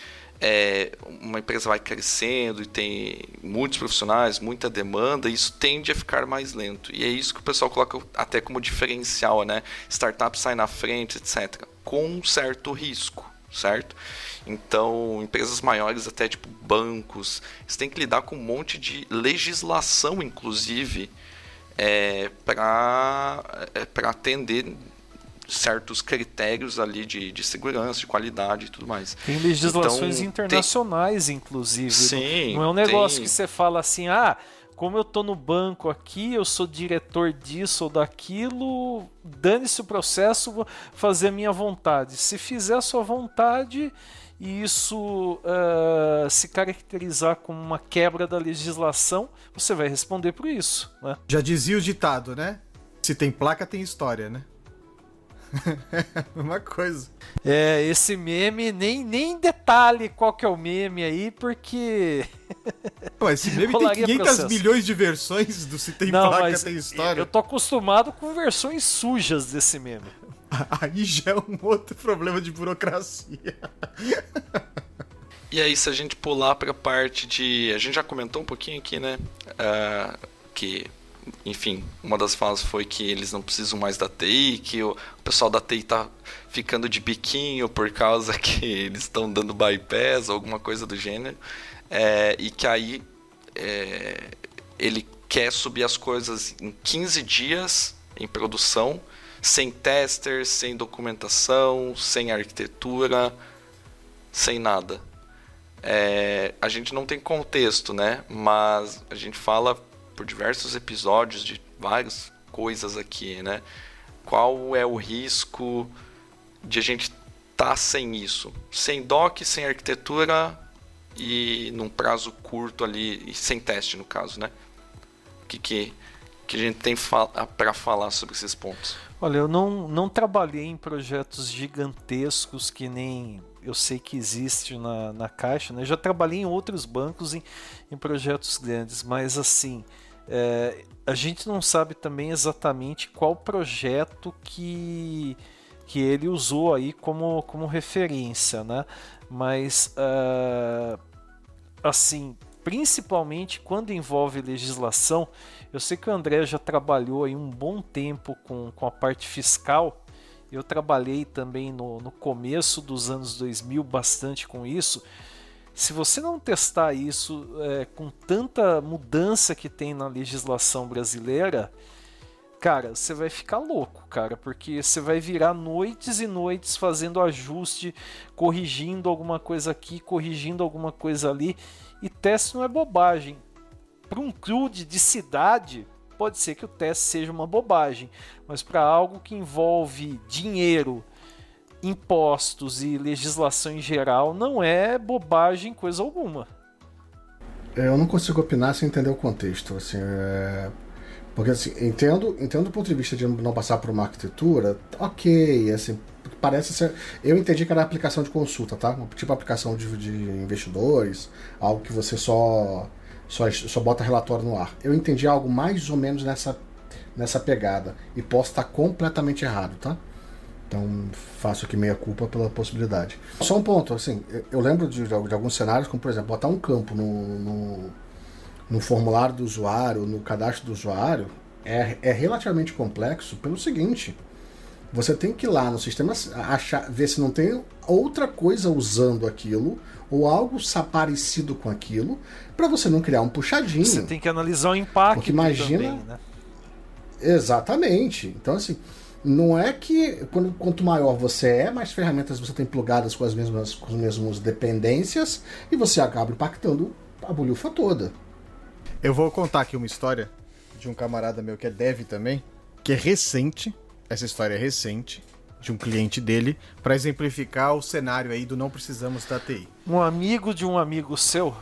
uma empresa vai crescendo e tem muitos profissionais, muita demanda, isso tende a ficar mais lento. E é isso que o pessoal coloca até como diferencial, né? Startup sai na frente, etc. Com um certo risco, certo? Então, empresas maiores, até tipo bancos, eles têm que lidar com um monte de legislação, inclusive, para atender certos critérios ali de segurança, de qualidade e tudo mais. Tem legislações internacionais, inclusive. Sim, não é um negócio que você fala assim, como eu tô no banco aqui, eu sou diretor disso ou daquilo, dane-se o processo, vou fazer a minha vontade. Se fizer a sua vontade e isso se caracterizar como uma quebra da legislação, você vai responder por isso, né? Já dizia o ditado, né? Se tem placa, tem história, né? Uma coisa. Esse meme, nem detalhe qual que é o meme aí, porque... Pô, esse meme tem 500 milhões de versões do Se Tem Placa, Tem História. Eu tô acostumado com versões sujas desse meme. Aí já é um outro problema de burocracia. E aí, se a gente pular pra parte de... A gente já comentou um pouquinho aqui, né? Que... Enfim, uma das falas foi que eles não precisam mais da TI, que o pessoal da TI tá ficando de biquinho por causa que eles estão dando bypass ou alguma coisa do gênero. E que aí ele quer subir as coisas em 15 dias em produção, sem tester, sem documentação, sem arquitetura, sem nada. A gente não tem contexto, né? Mas a gente fala por diversos episódios de várias coisas aqui, né? Qual é o risco de a gente estar sem isso? Sem doc, sem arquitetura e num prazo curto ali, e sem teste no caso, né? O que a gente tem para falar sobre esses pontos? Olha, eu não trabalhei em projetos gigantescos que nem eu sei que existe na Caixa, né? Eu já trabalhei em outros bancos em projetos grandes, mas assim... a gente não sabe também exatamente qual projeto que ele usou aí como referência, né? Mas assim, principalmente quando envolve legislação, eu sei que o André já trabalhou aí um bom tempo com a parte fiscal. Eu trabalhei também no começo dos anos 2000 bastante com isso. Se você não testar isso com tanta mudança que tem na legislação brasileira, cara, você vai ficar louco, cara, porque você vai virar noites e noites fazendo ajuste, corrigindo alguma coisa aqui, corrigindo alguma coisa ali, e teste não é bobagem. Para um CRUD de cidade, pode ser que o teste seja uma bobagem, mas para algo que envolve dinheiro impostos e legislação em geral não é bobagem coisa alguma. Eu não consigo opinar sem entender o contexto, assim, porque assim, entendo do ponto de vista de não passar por uma arquitetura, ok, assim, parece ser, eu entendi que era aplicação de consulta, tá? Tipo aplicação de investidores, algo que você só bota relatório no ar. Eu entendi algo mais ou menos nessa pegada, e posso estar completamente errado, tá? Então faço aqui meia culpa pela possibilidade. Só um ponto, assim, eu lembro de alguns cenários, como por exemplo, botar um campo no formulário do usuário, no cadastro do usuário, é relativamente complexo pelo seguinte: você tem que ir lá no sistema ver se não tem outra coisa usando aquilo, ou algo parecido com aquilo, para você não criar um puxadinho. Você tem que analisar o impacto. Porque imagina, também, né? Exatamente. Então assim, não é que quanto maior você é, mais ferramentas você tem plugadas com as mesmas dependências, e você acaba impactando a bolhufa toda. Eu vou contar aqui uma história de um camarada meu que é dev também, que é recente. Essa história é recente, de um cliente dele, para exemplificar o cenário aí do não precisamos da TI. Um amigo de um amigo seu?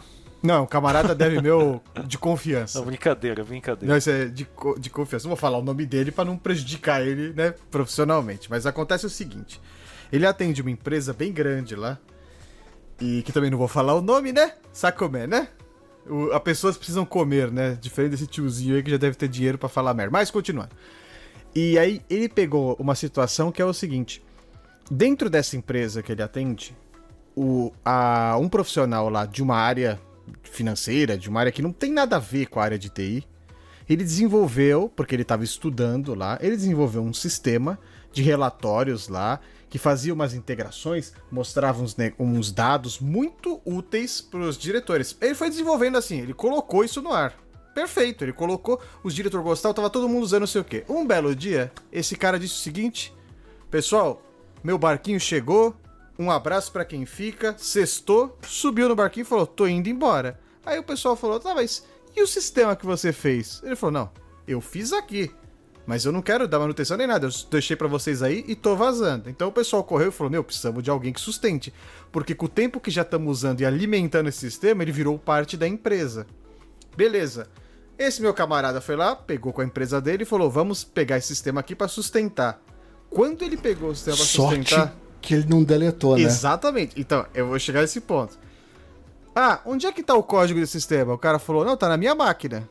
Não, um camarada dev meu de confiança. Não, brincadeira. Não, isso é de confiança. Não vou falar o nome dele para não prejudicar ele, né, profissionalmente. Mas acontece o seguinte: ele atende uma empresa bem grande lá, e que também não vou falar o nome, né? Sabe como é, né? As pessoas precisam comer, né? Diferente desse tiozinho aí que já deve ter dinheiro para falar merda. Mas continuando. E aí ele pegou uma situação que é o seguinte: dentro dessa empresa que ele atende, um profissional lá de uma área financeira, de uma área que não tem nada a ver com a área de TI, ele desenvolveu, porque ele estava estudando lá, ele desenvolveu um sistema de relatórios lá, que fazia umas integrações, mostrava uns dados muito úteis para os diretores. Ele foi desenvolvendo assim, ele colocou isso no ar. Perfeito, ele colocou, os diretores gostavam, tava todo mundo usando não sei o quê. Um belo dia, esse cara disse o seguinte: pessoal, meu barquinho chegou, um abraço pra quem fica, sextou, subiu no barquinho e falou, tô indo embora. Aí o pessoal falou, tá, mas e o sistema que você fez? Ele falou, não, eu fiz aqui, mas eu não quero dar manutenção nem nada, eu deixei pra vocês aí e tô vazando. Então o pessoal correu e falou, meu, precisamos de alguém que sustente, porque com o tempo que já estamos usando e alimentando esse sistema, ele virou parte da empresa. Beleza. Esse meu camarada foi lá, pegou com a empresa dele e falou, vamos pegar esse sistema aqui pra sustentar. Quando ele pegou o sistema pra sustentar... que ele não deletou, né? Exatamente. Então, eu vou chegar nesse ponto. Ah, onde é que tá o código desse sistema? O cara falou, não, tá na minha máquina.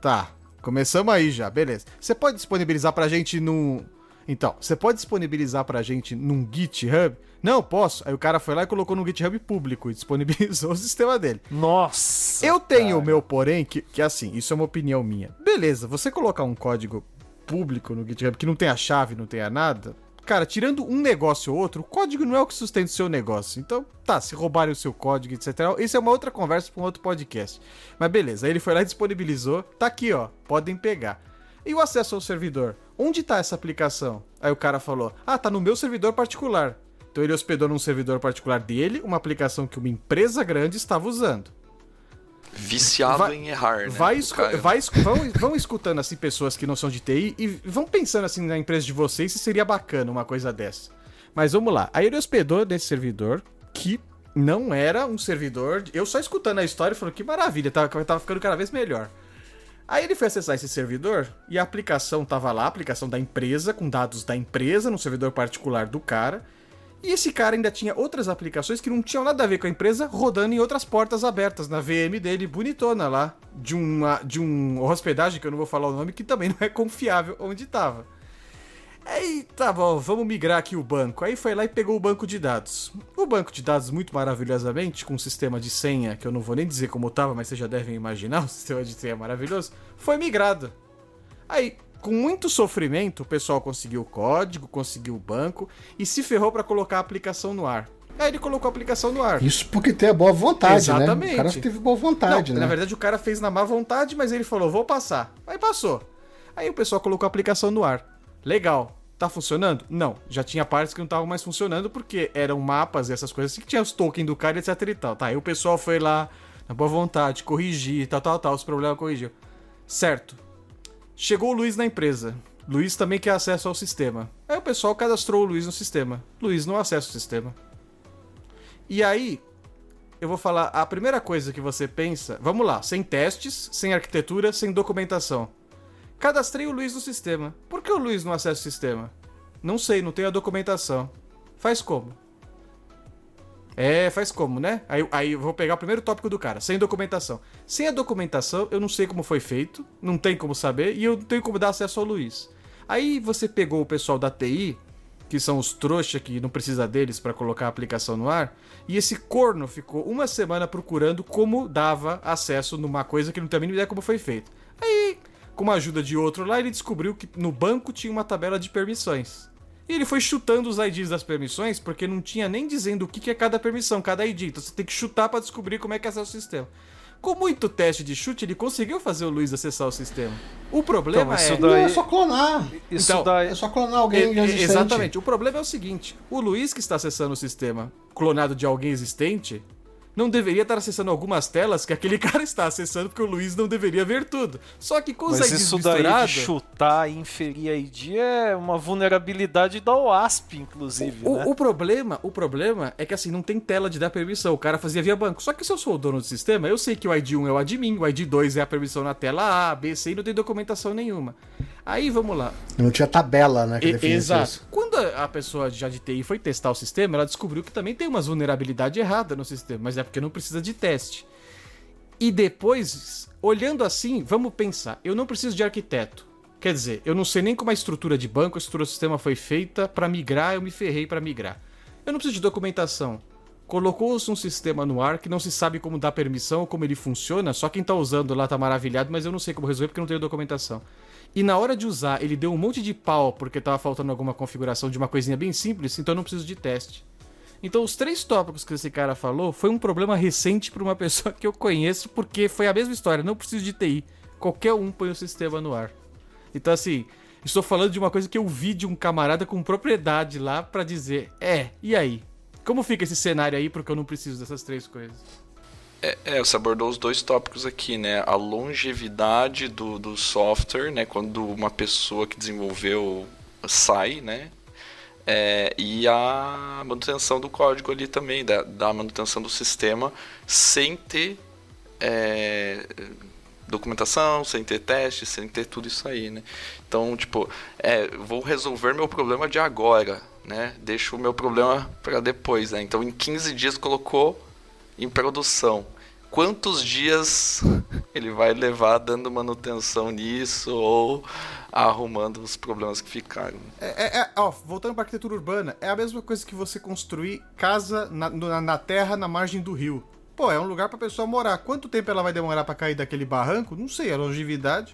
Tá, começamos aí já, beleza. Você pode disponibilizar pra gente num... Então, você pode disponibilizar pra gente num GitHub? Não, posso. Aí o cara foi lá e colocou no GitHub público e disponibilizou o sistema dele. Nossa! Eu tenho o meu porém, que assim, isso é uma opinião minha. Beleza, você colocar um código público no GitHub que não tenha chave, não tenha nada... Cara, tirando um negócio ou outro, o código não é o que sustenta o seu negócio. Então, tá, se roubarem o seu código, etc. Isso é uma outra conversa para um outro podcast. Mas beleza, aí ele foi lá e disponibilizou. Tá aqui, ó, podem pegar. E o acesso ao servidor? Onde tá essa aplicação? Aí o cara falou, ah, tá no meu servidor particular. Então ele hospedou num servidor particular dele uma aplicação que uma empresa grande estava usando. Viciado em errar, né? Vão escutando assim pessoas que não são de TI e vão pensando assim na empresa de vocês se seria bacana uma coisa dessa. Mas vamos lá. Aí ele hospedou nesse servidor que não era um servidor... Eu só escutando a história e falando que maravilha, tava ficando cada vez melhor. Aí ele foi acessar esse servidor e a aplicação tava lá, a aplicação da empresa, com dados da empresa, no servidor particular do cara. E esse cara ainda tinha outras aplicações que não tinham nada a ver com a empresa, rodando em outras portas abertas na VM dele, bonitona lá, de uma hospedagem, que eu não vou falar o nome, que também não é confiável onde tava. Aí, tá bom, vamos migrar aqui o banco. Aí foi lá e pegou o banco de dados. O banco de dados, muito maravilhosamente, com um sistema de senha, que eu não vou nem dizer como tava, mas vocês já devem imaginar, o sistema de senha maravilhoso, foi migrado. Aí, com muito sofrimento, o pessoal conseguiu o código, conseguiu o banco e se ferrou para colocar a aplicação no ar. Aí ele colocou a aplicação no ar. Isso porque tem a boa vontade, exatamente, né? O cara teve boa vontade, não, né? Na verdade, o cara fez na má vontade, mas ele falou, vou passar. Aí passou. Aí o pessoal colocou a aplicação no ar. Legal. Tá funcionando? Não. Já tinha partes que não estavam mais funcionando porque eram mapas e essas coisas assim que tinha os tokens do cara, etc e tal. Tá, aí o pessoal foi lá, na boa vontade, corrigir, tal, os problemas corrigiu. Certo. Chegou o Luiz na empresa. Luiz também quer acesso ao sistema. Aí o pessoal cadastrou o Luiz no sistema. Luiz não acessa o sistema. E aí, eu vou falar a primeira coisa que você pensa. Vamos lá, sem testes, sem arquitetura, sem documentação. Cadastrei o Luiz no sistema. Por que o Luiz não acessa o sistema? Não sei, não tem a documentação. Faz como? Faz como, né? Aí eu vou pegar o primeiro tópico do cara, sem documentação. Sem a documentação, eu não sei como foi feito, não tem como saber, e eu não tenho como dar acesso ao Luiz. Aí você pegou o pessoal da TI, que são os trouxa que não precisa deles para colocar a aplicação no ar, e esse corno ficou uma semana procurando como dava acesso numa coisa que não tem a mínima ideia como foi feito. Aí, com a ajuda de outro lá, ele descobriu que no banco tinha uma tabela de permissões. E ele foi chutando os IDs das permissões, porque não tinha nem dizendo o que é cada permissão, cada ID. Então você tem que chutar para descobrir como é que acessa o sistema. Com muito teste de chute, ele conseguiu fazer o Luiz acessar o sistema. O problema Não, é só clonar. É só clonar alguém já existente. Exatamente. O problema é o seguinte. O Luiz que está acessando o sistema clonado de alguém existente não deveria estar acessando algumas telas que aquele cara está acessando, porque o Luiz não deveria ver tudo. Só que com os IDs isso misturados... daí de chutar e inferir ID é uma vulnerabilidade da OASP, inclusive, né? O problema é que assim, não tem tela de dar permissão. O cara fazia via banco. Só que se eu sou o dono do sistema, eu sei que o ID 1 é o admin, o ID 2 é a permissão na tela A, B, C e não tem documentação nenhuma. Aí, vamos lá. Não tinha tabela, né? Que Exato. Isso. Quando a pessoa já de TI foi testar o sistema, ela descobriu que também tem umas vulnerabilidades erradas no sistema, mas é porque não precisa de teste. E depois, olhando assim, vamos pensar, eu não preciso de arquiteto. Quer dizer, eu não sei nem como a estrutura de banco, a estrutura do sistema foi feita para migrar, eu me ferrei para migrar. Eu não preciso de documentação. Colocou-se um sistema no ar que não se sabe como dar permissão ou como ele funciona, só quem tá usando lá tá maravilhado, mas eu não sei como resolver porque não tenho documentação. E na hora de usar, ele deu um monte de pau porque tava faltando alguma configuração de uma coisinha bem simples, então eu não preciso de teste. Então os 3 tópicos que esse cara falou foi um problema recente para uma pessoa que eu conheço, porque foi a mesma história, não preciso de TI. Qualquer um põe o sistema no ar. Então assim, estou falando de uma coisa que eu vi de um camarada com propriedade lá para dizer, e aí? Como fica esse cenário aí, porque eu não preciso dessas 3 coisas? Você abordou os 2 tópicos aqui, né? A longevidade do software, né? Quando uma pessoa que desenvolveu sai, né? E a manutenção do código ali também, da manutenção do sistema, sem ter documentação, sem ter teste, sem ter tudo isso aí, né? Então, tipo, vou resolver meu problema de agora, né? Deixo o meu problema para depois, né? Então, em 15 dias colocou em produção. Quantos dias ele vai levar dando manutenção nisso ou arrumando os problemas que ficaram? Voltando para arquitetura urbana, é a mesma coisa que você construir casa na terra na margem do rio. Pô, é um lugar pra pessoa morar. Quanto tempo ela vai demorar pra cair daquele barranco? Não sei, a longevidade.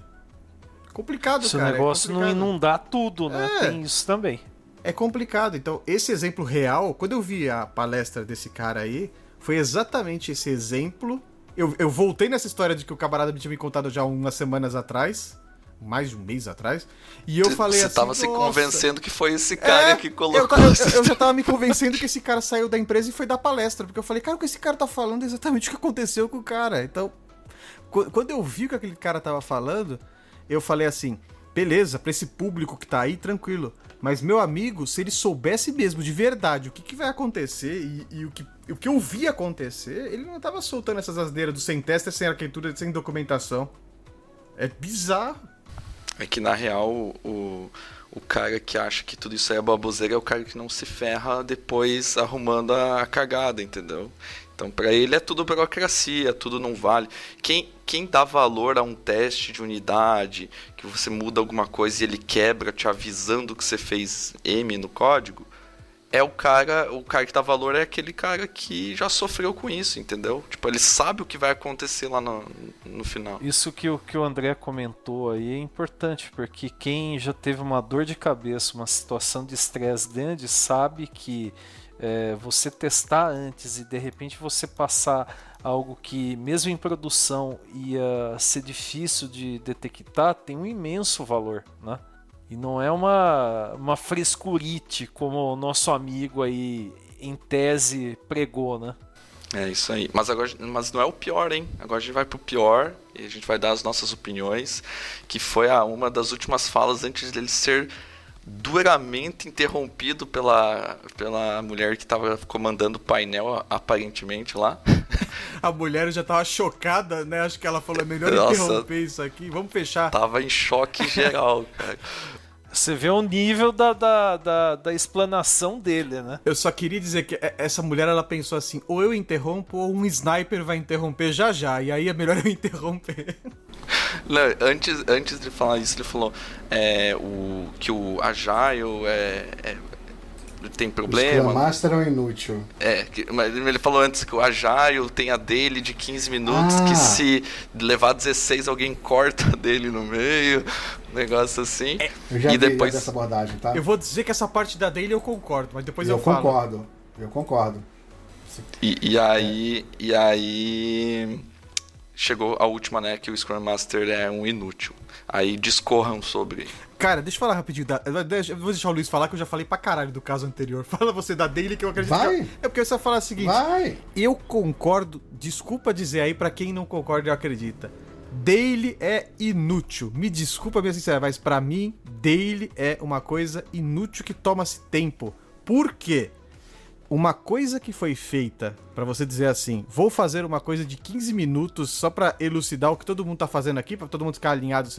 Complicado, Se cara. o negócio não inundar tudo, né? Tem isso também. É complicado. Então, esse exemplo real, quando eu vi a palestra desse cara aí, foi exatamente esse exemplo. Eu voltei nessa história de que o camarada me tinha me contado já umas semanas atrás, mais de um mês atrás, e eu falei assim... Você tava se convencendo que foi esse cara que colocou... Eu já tava me convencendo que esse cara saiu da empresa e foi dar palestra, porque eu falei, cara, o que esse cara tá falando é exatamente o que aconteceu com o cara. Então, quando eu vi o que aquele cara tava falando, eu falei assim, beleza, pra esse público que tá aí, tranquilo. Mas, meu amigo, se ele soubesse mesmo de verdade o que vai acontecer e o que eu vi acontecer, ele não tava soltando essas asneiras do sem teste, sem arquitetura, sem documentação. É bizarro. É que, na real, o cara que acha que tudo isso aí é baboseira é o cara que não se ferra depois arrumando a cagada, entendeu? Então, pra ele é tudo burocracia, tudo não vale. Quem dá valor a um teste de unidade, que você muda alguma coisa e ele quebra te avisando que você fez M no código, é o cara que dá valor é aquele cara que já sofreu com isso, entendeu? Tipo, ele sabe o que vai acontecer lá no final. Isso que o André comentou aí é importante, porque quem já teve uma dor de cabeça, uma situação de estresse grande, sabe que você testar antes e de repente você passar algo que mesmo em produção ia ser difícil de detectar, tem um imenso valor, né? E não é uma frescurite como o nosso amigo aí em tese pregou, né? É isso aí. Mas não é o pior, hein? Agora a gente vai pro pior e a gente vai dar as nossas opiniões, que foi uma das últimas falas antes dele ser duramente interrompido pela mulher que estava comandando o painel, aparentemente, lá. A mulher já tava chocada, né? Acho que ela falou, é melhor Nossa. interromper isso aqui, vamos fechar. Tava em choque geral, cara. Você vê o nível da explanação dele, né? Eu só queria dizer que essa mulher, ela pensou assim, ou eu interrompo ou um sniper vai interromper já já, e aí é melhor eu interromper. Não, antes de falar isso, ele falou que o Agile tem O problema. Scrum Master é um inútil. Mas ele falou antes que o Agile tem a dele de 15 minutos, que se levar 16 alguém corta dele no meio, um negócio assim. Eu já E vi depois dessa abordagem, tá? Eu vou dizer que essa parte da dele eu concordo, mas depois eu falo. Eu concordo. E aí chegou a última, né, que o Scrum Master é um inútil. Aí discorram sobre. Cara, deixa eu falar rapidinho. Eu vou deixar o Luiz falar, que eu já falei pra caralho do caso anterior. Fala você da Daily, que eu acredito Vai. É porque você vai falar o seguinte. Vai! Eu concordo, desculpa dizer aí pra quem não concorda e acredita. Daily é inútil. Me desculpa, minha sincera, mas pra mim, Daily é uma coisa inútil que toma-se tempo. Por quê? Uma coisa que foi feita, pra você dizer assim, vou fazer uma coisa de 15 minutos só pra elucidar o que todo mundo tá fazendo aqui, pra todo mundo ficar alinhado,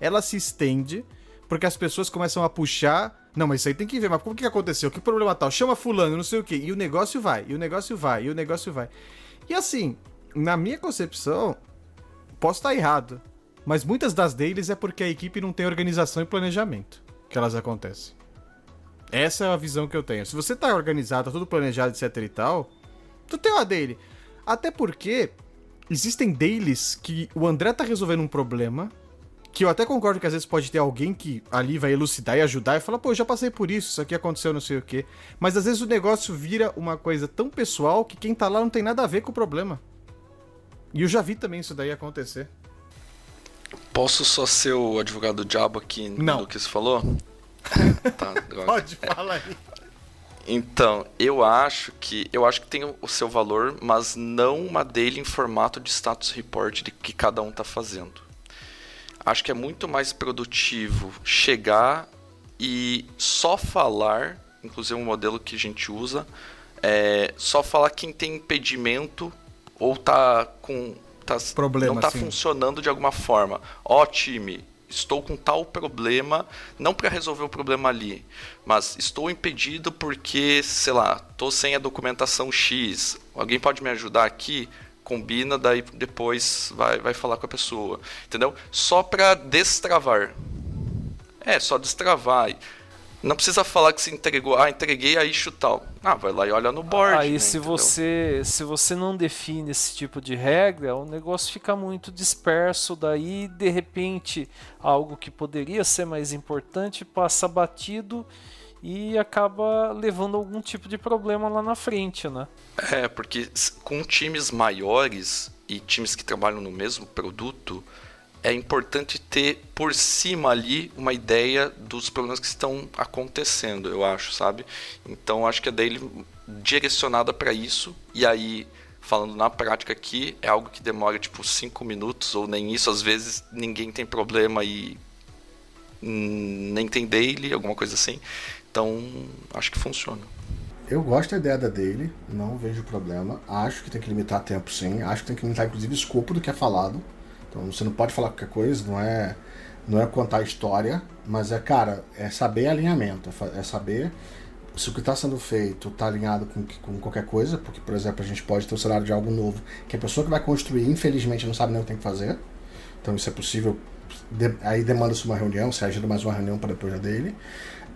ela se estende, porque as pessoas começam a puxar, não, mas isso aí tem que ver, mas como que aconteceu? Que problema tal? Chama fulano, não sei o quê, e o negócio vai, e o negócio vai, e o negócio vai. E assim, na minha concepção, posso estar errado, mas muitas das dailies é porque a equipe não tem organização e planejamento que elas acontecem. Essa é a visão que eu tenho. Se você tá organizado, tá tudo planejado, etc e tal, tu tem uma daily. Até porque existem dailies que o André tá resolvendo um problema, que eu até concordo que às vezes pode ter alguém que ali vai elucidar e ajudar e falar, pô, eu já passei por isso aqui aconteceu não sei o quê. Mas às vezes o negócio vira uma coisa tão pessoal que quem tá lá não tem nada a ver com o problema. E eu já vi também isso daí acontecer. Posso só ser o advogado do diabo aqui Não. no que você falou? Tá, agora. Pode falar aí. Então, eu acho que tem o seu valor, mas não uma daily em formato de status report de que cada um tá fazendo. Acho que é muito mais produtivo chegar e só falar, inclusive um modelo que a gente usa, só falar quem tem impedimento ou tá com Problema, não tá sim. funcionando de alguma forma. Ó, time, estou com tal problema, não para resolver o problema ali, mas estou impedido porque, sei lá, tô sem a documentação X. Alguém pode me ajudar aqui? Combina, daí depois vai falar com a pessoa, entendeu? Só para destravar. Só destravar. Não precisa falar que você entregou. Entreguei a issue tal. Vai lá e olha no board. Aí né, se entendeu? você não define esse tipo de regra, o negócio fica muito disperso, daí de repente algo que poderia ser mais importante passa batido e acaba levando algum tipo de problema lá na frente, né? Porque com times maiores e times que trabalham no mesmo produto, é importante ter por cima ali uma ideia dos problemas que estão acontecendo, eu acho, sabe? Então acho que é daily direcionada para isso, e aí, falando na prática aqui, é algo que demora tipo 5 minutos ou nem isso, às vezes ninguém tem problema e nem tem daily, alguma coisa assim. Então acho que funciona. Eu gosto da ideia da daily, não vejo problema. Acho que tem que limitar tempo, sim. Acho que tem que limitar, inclusive, o escopo do que é falado. Então você não pode falar qualquer coisa, não é contar a história, mas é saber alinhamento, é saber se o que está sendo feito está alinhado com qualquer coisa, porque, por exemplo, a gente pode ter o cenário de algo novo, que a pessoa que vai construir, infelizmente, não sabe nem o que tem que fazer. Então isso é possível, aí demanda-se uma reunião, se agenda mais uma reunião para depois da dele.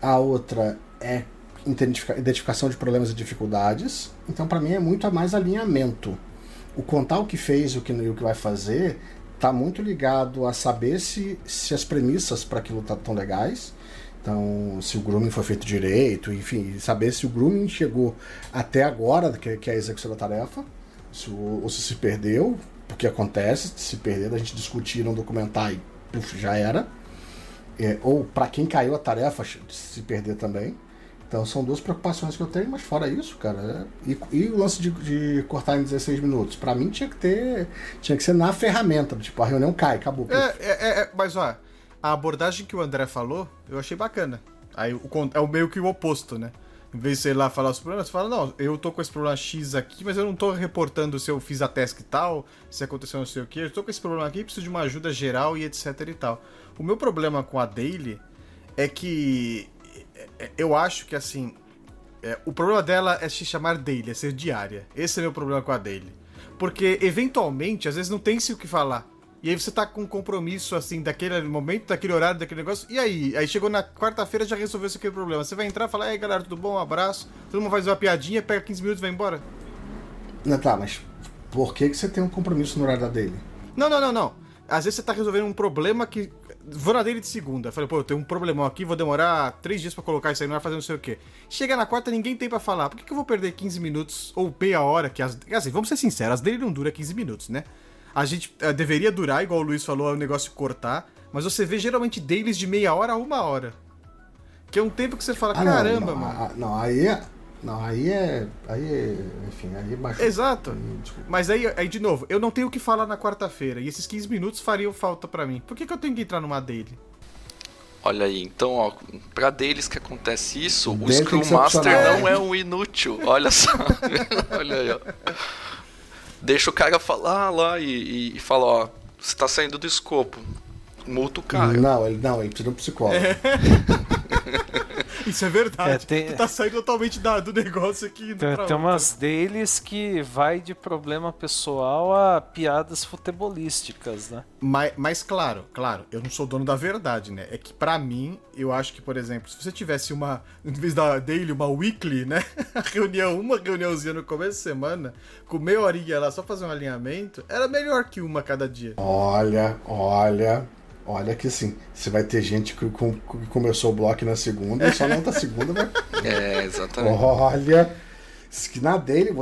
A outra é identificação de problemas e dificuldades. Então, para mim, é muito mais alinhamento. O contar o que fez e o que vai fazer está muito ligado a saber se as premissas para aquilo estão legais. Então, se o grooming foi feito direito, enfim, saber se o grooming chegou até agora, que é a execução da tarefa, ou se perdeu, porque acontece, se perder, a gente discutir, não documentar e já era. Ou para quem caiu a tarefa, se perder também. Então são duas preocupações que eu tenho, mas fora isso, cara. E o lance de cortar em 16 minutos? Pra mim tinha que ser na ferramenta. Tipo, a reunião cai, acabou. Mas ó, a abordagem que o André falou, eu achei bacana. Aí é meio que o oposto, né? Em vez de você ir lá falar os problemas, você fala, não, eu tô com esse problema X aqui, mas eu não tô reportando se eu fiz a task e tal, se aconteceu não sei o que, eu tô com esse problema aqui, preciso de uma ajuda geral e etc e tal. O meu problema com a daily é que eu acho que assim, o problema dela é se chamar daily, é ser diária. Esse é o meu problema com a daily. Porque eventualmente, às vezes não tem-se o que falar. E aí você tá com um compromisso, assim, daquele momento, daquele horário, daquele negócio, e aí? Aí chegou na quarta-feira, já resolveu esse aquele problema. Você vai entrar e falar, e aí galera, tudo bom? Um abraço. Todo mundo faz uma piadinha, pega 15 minutos e vai embora. Não, tá, mas por que você tem um compromisso no horário da daily? Não. Às vezes você tá resolvendo um problema que... Vou na daily de segunda. Falei, pô, eu tenho um problemão aqui, vou demorar 3 dias pra colocar isso aí, não vai fazer não sei o quê. Chega na quarta, ninguém tem pra falar. Por que eu vou perder 15 minutos ou meia hora? Assim, vamos ser sinceros, as daily não dura 15 minutos, né? A gente deveria durar, igual o Luiz falou, é um negócio cortar, mas você vê geralmente dailies de meia hora a 1 hora. Que é um tempo que você fala, caramba, mano. Enfim, aí baixou. Exato. Mas aí, de novo, eu não tenho o que falar na quarta-feira, e esses 15 minutos fariam falta pra mim. Por que eu tenho que entrar numa daily? Olha aí, então, ó, pra deles que acontece isso, o Daily Scrum tem que ser Master opcional. não é um inútil, olha só. Olha aí, ó. Deixa o cara falar lá e fala, ó, você tá saindo do escopo, multa o cara. Não, ele precisa de um psicólogo. Isso é verdade. Tu tá saindo totalmente do negócio aqui. Tem umas deles que vai de problema pessoal a piadas futebolísticas, né? Mas claro, eu não sou dono da verdade, né? É que pra mim, eu acho que, por exemplo, se você tivesse em vez da daily, uma weekly, né? Uma reuniãozinha no começo de semana, com meia horinha lá, só fazer um alinhamento, era melhor que uma cada dia. Olha que assim, você vai ter gente que começou o bloco na segunda e só na outra segunda vai... Exatamente. Olha, que na daily,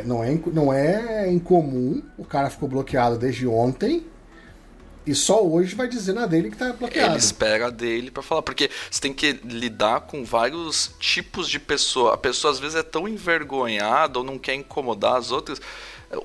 não é incomum, o cara ficou bloqueado desde ontem e só hoje vai dizer na daily que tá bloqueado. Ele espera a dele pra falar, porque você tem que lidar com vários tipos de pessoa. A pessoa às vezes é tão envergonhada ou não quer incomodar as outras,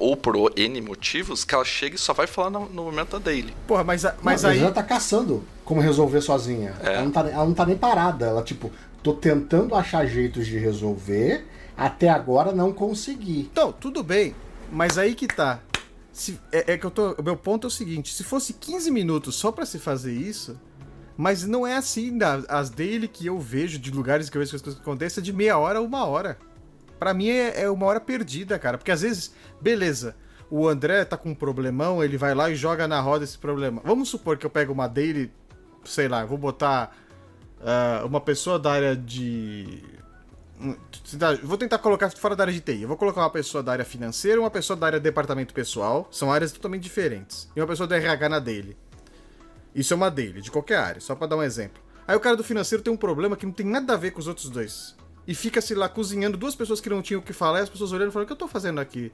ou por N motivos, que ela chega e só vai falar no momento da daily. Porra, mas aí... Ela tá caçando como resolver sozinha. Ela não tá nem parada. Ela, tipo, tô tentando achar jeitos de resolver, até agora não consegui. Então, tudo bem, mas aí que tá. O meu ponto é o seguinte, se fosse 15 minutos só pra se fazer isso, mas não é assim, as daily que eu vejo, de lugares que eu vejo que as coisas acontecem, é de meia hora a 1 hora. Pra mim é 1 hora perdida, cara. Porque às vezes, beleza, o André tá com um problemão, ele vai lá e joga na roda esse problema. Vamos supor que eu pego uma daily, sei lá, eu vou botar uma pessoa da área de... Vou tentar colocar fora da área de TI. Eu vou colocar uma pessoa da área financeira e uma pessoa da área de departamento pessoal. São áreas totalmente diferentes. E uma pessoa do RH na daily. Isso é uma daily, de qualquer área, só pra dar um exemplo. Aí o cara do financeiro tem um problema que não tem nada a ver com os outros dois. E fica-se lá cozinhando 2 pessoas que não tinham o que falar, e as pessoas olhando e falando, o que eu tô fazendo aqui?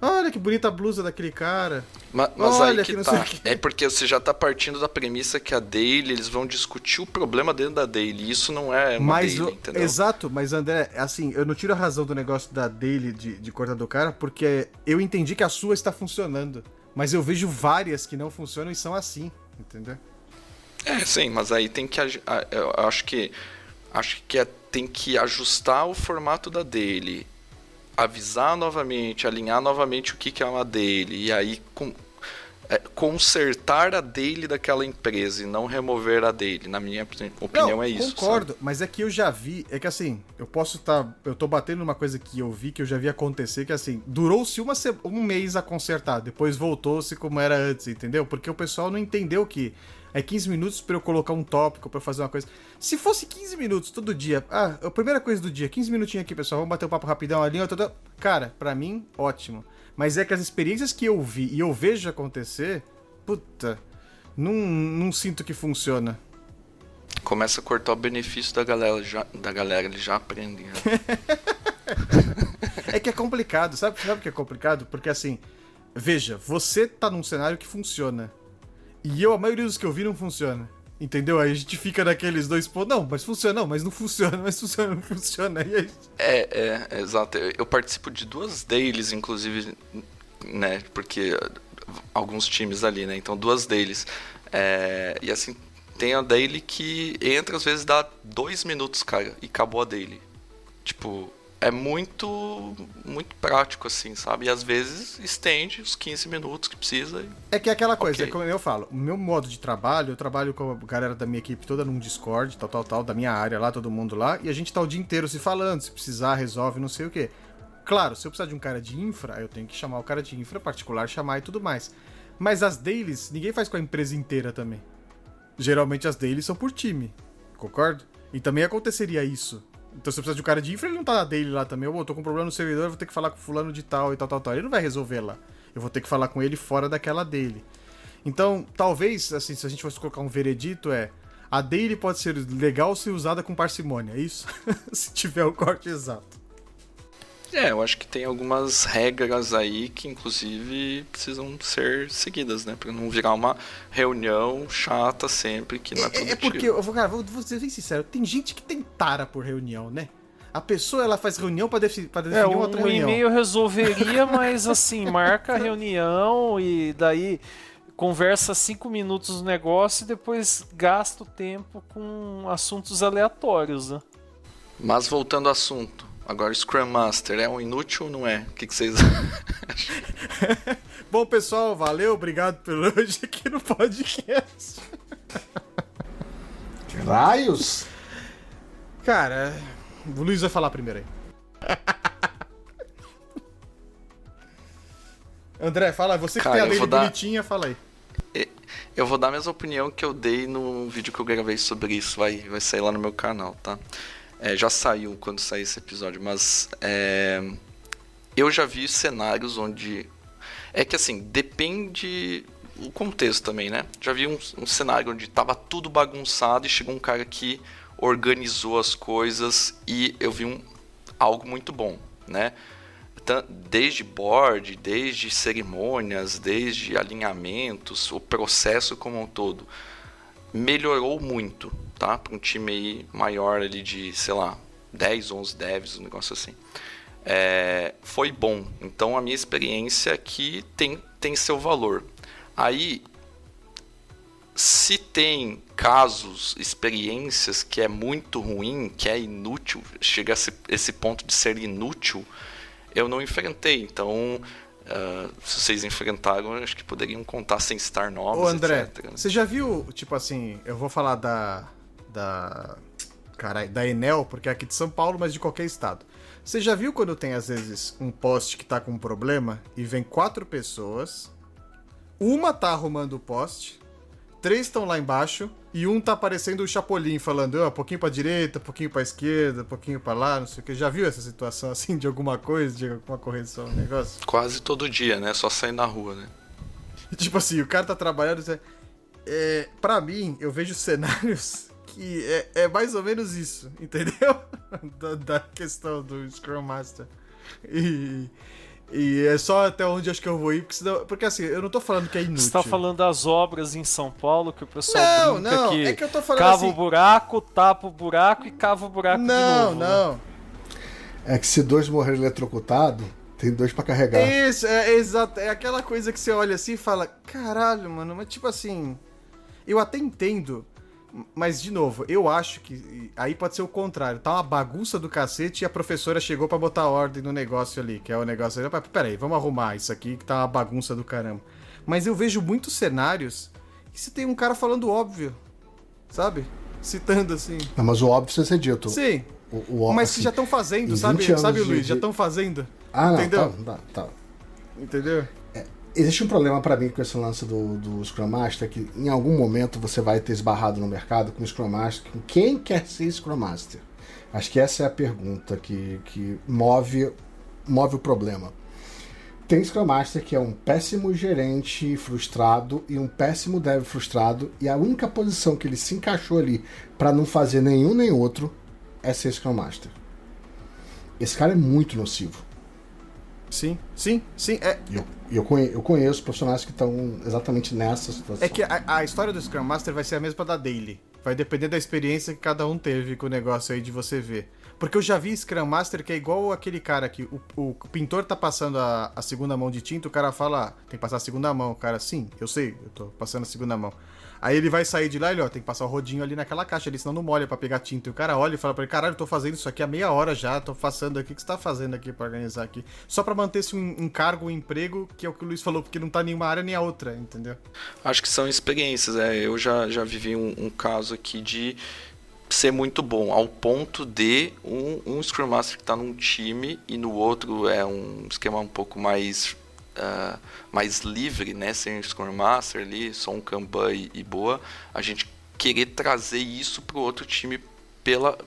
Olha que bonita a blusa daquele cara. Mas olha, aí que tá. É porque você já tá partindo da premissa que a daily, eles vão discutir o problema dentro da daily. Isso não é uma daily, entendeu? Exato, mas André, assim, eu não tiro a razão do negócio da daily de cortar do cara, porque eu entendi que a sua está funcionando. Mas eu vejo várias que não funcionam e são assim, entendeu? Sim, mas aí tem que... Eu acho que tem que ajustar o formato da daily, avisar novamente, alinhar novamente o que é uma daily, e aí consertar a daily daquela empresa e não remover a daily. Na minha opinião, é isso. Concordo, sabe? mas é que eu já vi, é que assim, eu tô batendo numa coisa que eu vi, que eu já vi acontecer, que assim, durou-se um mês a consertar, depois voltou-se como era antes, entendeu? Porque o pessoal não entendeu que é 15 minutos pra eu colocar um tópico, pra eu fazer uma coisa. Se fosse 15 minutos todo dia, a primeira coisa do dia, 15 minutinhos aqui, pessoal, vamos bater um papo rapidão ali, cara, pra mim, ótimo. Mas é que as experiências que eu vi e eu vejo acontecer, puta, não sinto que funciona. Começa a cortar o benefício da galera, eles já aprendem. Né? É que é complicado, sabe o que é complicado? Porque assim, veja, você tá num cenário que funciona. E a maioria dos que eu vi não funciona. Entendeu? Aí a gente fica naqueles dois pontos. Não, mas funciona, não, mas não funciona, mas funciona, não funciona. E aí... Exato. Eu participo de 2 dailies, inclusive, né? Porque alguns times ali, né? Então, 2 dailies. E assim, tem a daily que entra, às vezes dá 2 minutos, cara, e acabou a daily. Tipo, é muito prático, assim, sabe? E às vezes estende os 15 minutos que precisa. É que é aquela coisa, Ok. como eu falo, o meu modo de trabalho, eu trabalho com a galera da minha equipe toda num Discord, tal, da minha área lá, todo mundo lá, e a gente tá o dia inteiro se falando, se precisar, resolve, não sei o quê. Claro, se eu precisar de um cara de infra, eu tenho que chamar o cara de infra particular, chamar e tudo mais. Mas as dailies, ninguém faz com a empresa inteira também. Geralmente as dailies são por time, concorda? E também aconteceria isso. Então se eu precisar de um cara de infra, ele não tá na daily lá também. Eu tô com um problema no servidor, eu vou ter que falar com fulano de tal e tal. Ele não vai resolver lá. Eu vou ter que falar com ele fora daquela daily. Então, talvez, assim, se a gente fosse colocar um veredito, a daily pode ser legal se usada com parcimônia, é isso? Se tiver o corte exato. Eu acho que tem algumas regras aí que, inclusive, precisam ser seguidas, né? Pra não virar uma reunião chata sempre, que não é produtiva. Porque, cara, vou ser bem sincero, tem gente que tem tara por reunião, né? A pessoa, ela faz reunião pra definir outra um reunião. e-mail resolveria, mas assim, marca a reunião e daí conversa 5 minutos no negócio e depois gasta o tempo com assuntos aleatórios, né? Mas voltando ao assunto, agora Scrum Master é um inútil ou não é? O que vocês acham? Bom, pessoal, valeu, obrigado pelo hoje aqui no podcast. Que raios? Cara, o Luiz vai falar primeiro aí. André, fala, você que Cara, tem a eu lei vou dar- bonitinha, fala aí. Eu vou dar a mesma opinião que eu dei no vídeo que eu gravei sobre isso, vai sair lá no meu canal, tá? Já saiu quando sair esse episódio, mas eu já vi cenários onde... É que assim, depende o contexto também, né? Já vi um cenário onde tava tudo bagunçado e chegou um cara que organizou as coisas e eu vi algo muito bom, né? Desde board, desde cerimônias, desde alinhamentos, o processo como um todo melhorou muito, tá? Para um time aí maior ali de, sei lá, 10, 11 devs, um negócio assim. Foi bom. Então a minha experiência aqui tem seu valor. Aí, se tem casos, experiências que é muito ruim, que é inútil, chega a esse ponto de ser inútil, eu não enfrentei. Então, se vocês enfrentaram, acho que poderiam contar sem citar nomes, Ô, André, etc. você já viu, tipo assim, eu vou falar da Enel, porque é aqui de São Paulo, mas de qualquer estado. Você já viu quando tem, às vezes, um poste que tá com um problema e vem 4 pessoas, uma tá arrumando o poste, 3 estão lá embaixo e um tá aparecendo o Chapolin falando, um pouquinho pra direita, um pouquinho pra esquerda, um pouquinho pra lá, não sei o que. Já viu essa situação assim de alguma coisa, de alguma correção, um negócio? Quase todo dia, né? Só sair na rua, né? Tipo assim, o cara tá trabalhando. Pra mim, eu vejo cenários que é mais ou menos isso, entendeu? da questão do Scrum Master. E é só até onde acho que eu vou ir, porque assim, eu não tô falando que é inútil. Você tá falando das obras em São Paulo que o pessoal brinca não, que é que eu tô falando cava assim... o buraco, tapa o buraco e cava o buraco de novo. Não. É que se 2 morrerem eletrocutados, tem 2 pra carregar. Isso, exato. É aquela coisa que você olha assim e fala, caralho, mano, mas tipo assim, eu até entendo, mas de novo, eu acho que aí pode ser o contrário, tá uma bagunça do cacete e a professora chegou pra botar ordem no negócio ali, que é o negócio ali, peraí, vamos arrumar isso aqui que tá uma bagunça do caramba. Mas eu vejo muitos cenários que você tem um cara falando óbvio, sabe? Citando assim. Não, mas o óbvio precisa ser dito. Sim. Mas que já estão fazendo, em sabe, 20 anos Luiz? Já estão fazendo. Não, entendeu? Tá. Entendeu? Existe um problema pra mim com esse lance do Scrum Master, que em algum momento você vai ter esbarrado no mercado com o Scrum Master, com quem quer ser Scrum Master? Acho que essa é a pergunta que move o problema. Tem Scrum Master que é um péssimo gerente frustrado e um péssimo dev frustrado, e a única posição que ele se encaixou ali pra não fazer nenhum nem outro é ser Scrum Master. Esse cara é muito nocivo. Sim. Eu conheço profissionais que estão exatamente nessa situação. É que a história do Scrum Master vai ser a mesma da Daily. Vai depender da experiência que cada um teve com o negócio aí de você ver. Porque eu já vi Scrum Master que é igual aquele cara que o pintor tá passando a segunda mão de tinta, o cara fala, tem que passar a segunda mão. O cara, sim, eu sei, eu tô passando a segunda mão. Aí ele vai sair de lá e ele, tem que passar o rodinho ali naquela caixa ali, senão não molha pra pegar tinta. E o cara olha e fala pra ele, caralho, eu tô fazendo isso aqui há meia hora já, tô passando aqui, o que você tá fazendo aqui pra organizar aqui? Só pra manter-se um cargo, um emprego, que é o que o Luiz falou, porque não tá nenhuma área nem a outra, entendeu? Acho que são experiências, eu já vivi um caso aqui de ser muito bom, ao ponto de um Scrum Master que tá num time e no outro é um esquema um pouco mais livre, né, sem Scrum Master ali, só um Kanban e boa, a gente querer trazer isso pro outro time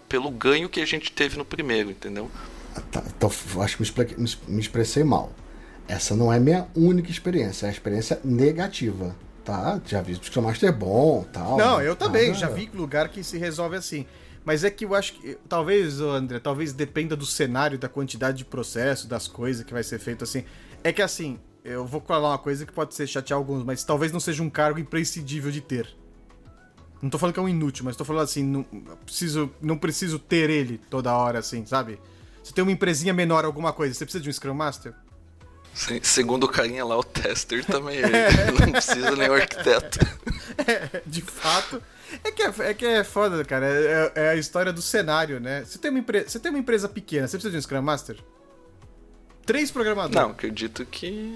pelo ganho que a gente teve no primeiro, entendeu? Tá, então acho que me expressei mal. Essa não é minha única experiência, é a experiência negativa, tá? Já vi o Scrum Master bom, tal. Não, eu também, já vi lugar que se resolve assim. Mas é que eu acho que, talvez, André, dependa do cenário, da quantidade de processo, das coisas que vai ser feito assim. É que assim, eu vou falar uma coisa que pode ser chatear alguns, mas talvez não seja um cargo imprescindível de ter. Não tô falando que é um inútil, mas tô falando assim, não preciso ter ele toda hora, assim, sabe? Se tem uma empresinha menor, alguma coisa, você precisa de um Scrum Master? Segundo o carinha lá, o tester também, não precisa nem o arquiteto. De fato. É que é foda, cara. É a história do cenário, né? Você tem uma empresa pequena, você precisa de um Scrum Master? 3 programadores. Não, acredito que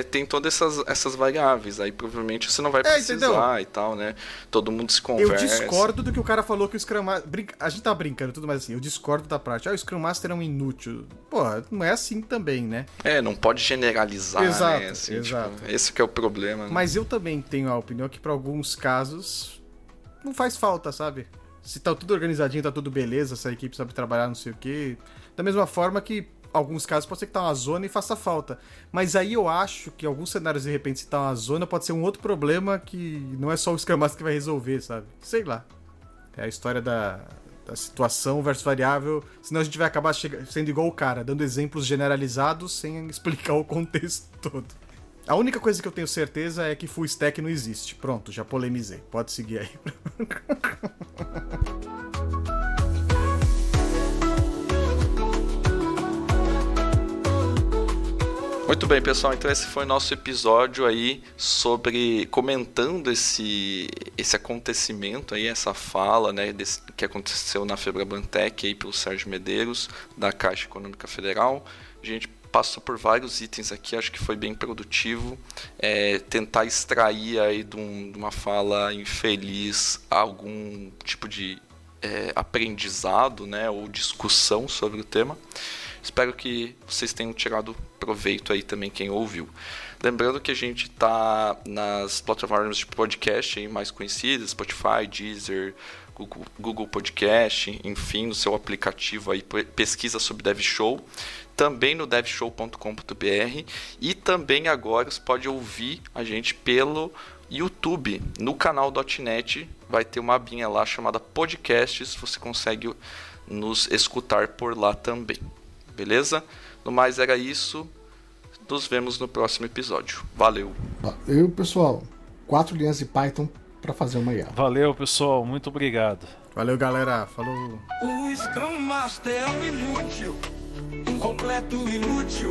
tem todas essas variáveis. Aí provavelmente você não vai precisar e tal, né? Todo mundo se conversa. Eu discordo do que o cara falou que o Scrum Master... A gente tá brincando tudo, mas assim, eu discordo da prática. O Scrum Master é um inútil. Pô, não é assim também, né? Não pode generalizar, exato, né? Assim, exato. Tipo, esse que é o problema. Né? Mas eu também tenho a opinião que pra alguns casos não faz falta, sabe? Se tá tudo organizadinho, tá tudo beleza, se a equipe sabe trabalhar, não sei o quê. Da mesma forma que alguns casos pode ser que tá uma zona e faça falta. Mas aí eu acho que alguns cenários, de repente, se tá uma zona, pode ser um outro problema que não é só o Scrum Master que vai resolver, sabe? Sei lá. É a história da situação versus variável, senão a gente vai acabar sendo igual o cara, dando exemplos generalizados sem explicar o contexto todo. A única coisa que eu tenho certeza é que full stack não existe. Pronto, já polemizei. Pode seguir aí. Muito bem, pessoal, então esse foi o nosso episódio aí comentando esse acontecimento aí, essa fala, né, que aconteceu na Febrabantec aí pelo Sérgio Medeiros, da Caixa Econômica Federal. A gente passou por vários itens aqui, acho que foi bem produtivo, tentar extrair aí de uma fala infeliz algum tipo de aprendizado, né, ou discussão sobre o tema. Espero que vocês tenham tirado proveito aí também, quem ouviu. Lembrando que a gente está nas plataformas de podcast aí mais conhecidas, Spotify, Deezer, Google Podcast, enfim, no seu aplicativo aí, pesquisa sobre DevShow, também no devshow.com.br e também agora você pode ouvir a gente pelo YouTube, no canal .NET, vai ter uma abinha lá chamada Podcasts, você consegue nos escutar por lá também. Beleza? No mais era isso. Nos vemos no próximo episódio. Valeu. Valeu, pessoal. 4 linhas de Python para fazer uma IA. Valeu, pessoal. Muito obrigado. Valeu, galera. Falou. O Scrum Master é um inútil, um completo inútil.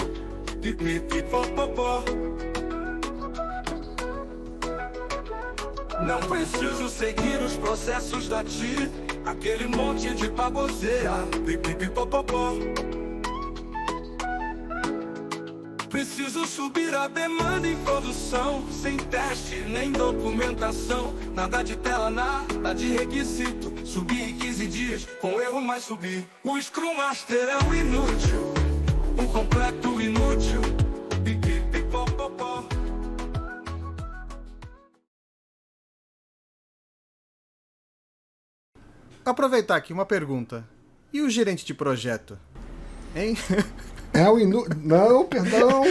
Pipipipopopó. Não preciso seguir os processos da TI, aquele monte de baboseira. Pipipipopopó. Preciso subir a demanda em produção, sem teste nem documentação. Nada de tela, nada de requisito. Subi em 15 dias, com erro mais subir. O Scrum Master é um inútil, um completo inútil. Pipipipopopó. Aproveitar aqui uma pergunta. E o gerente de projeto? Hein? É o inútil. Não, perdão.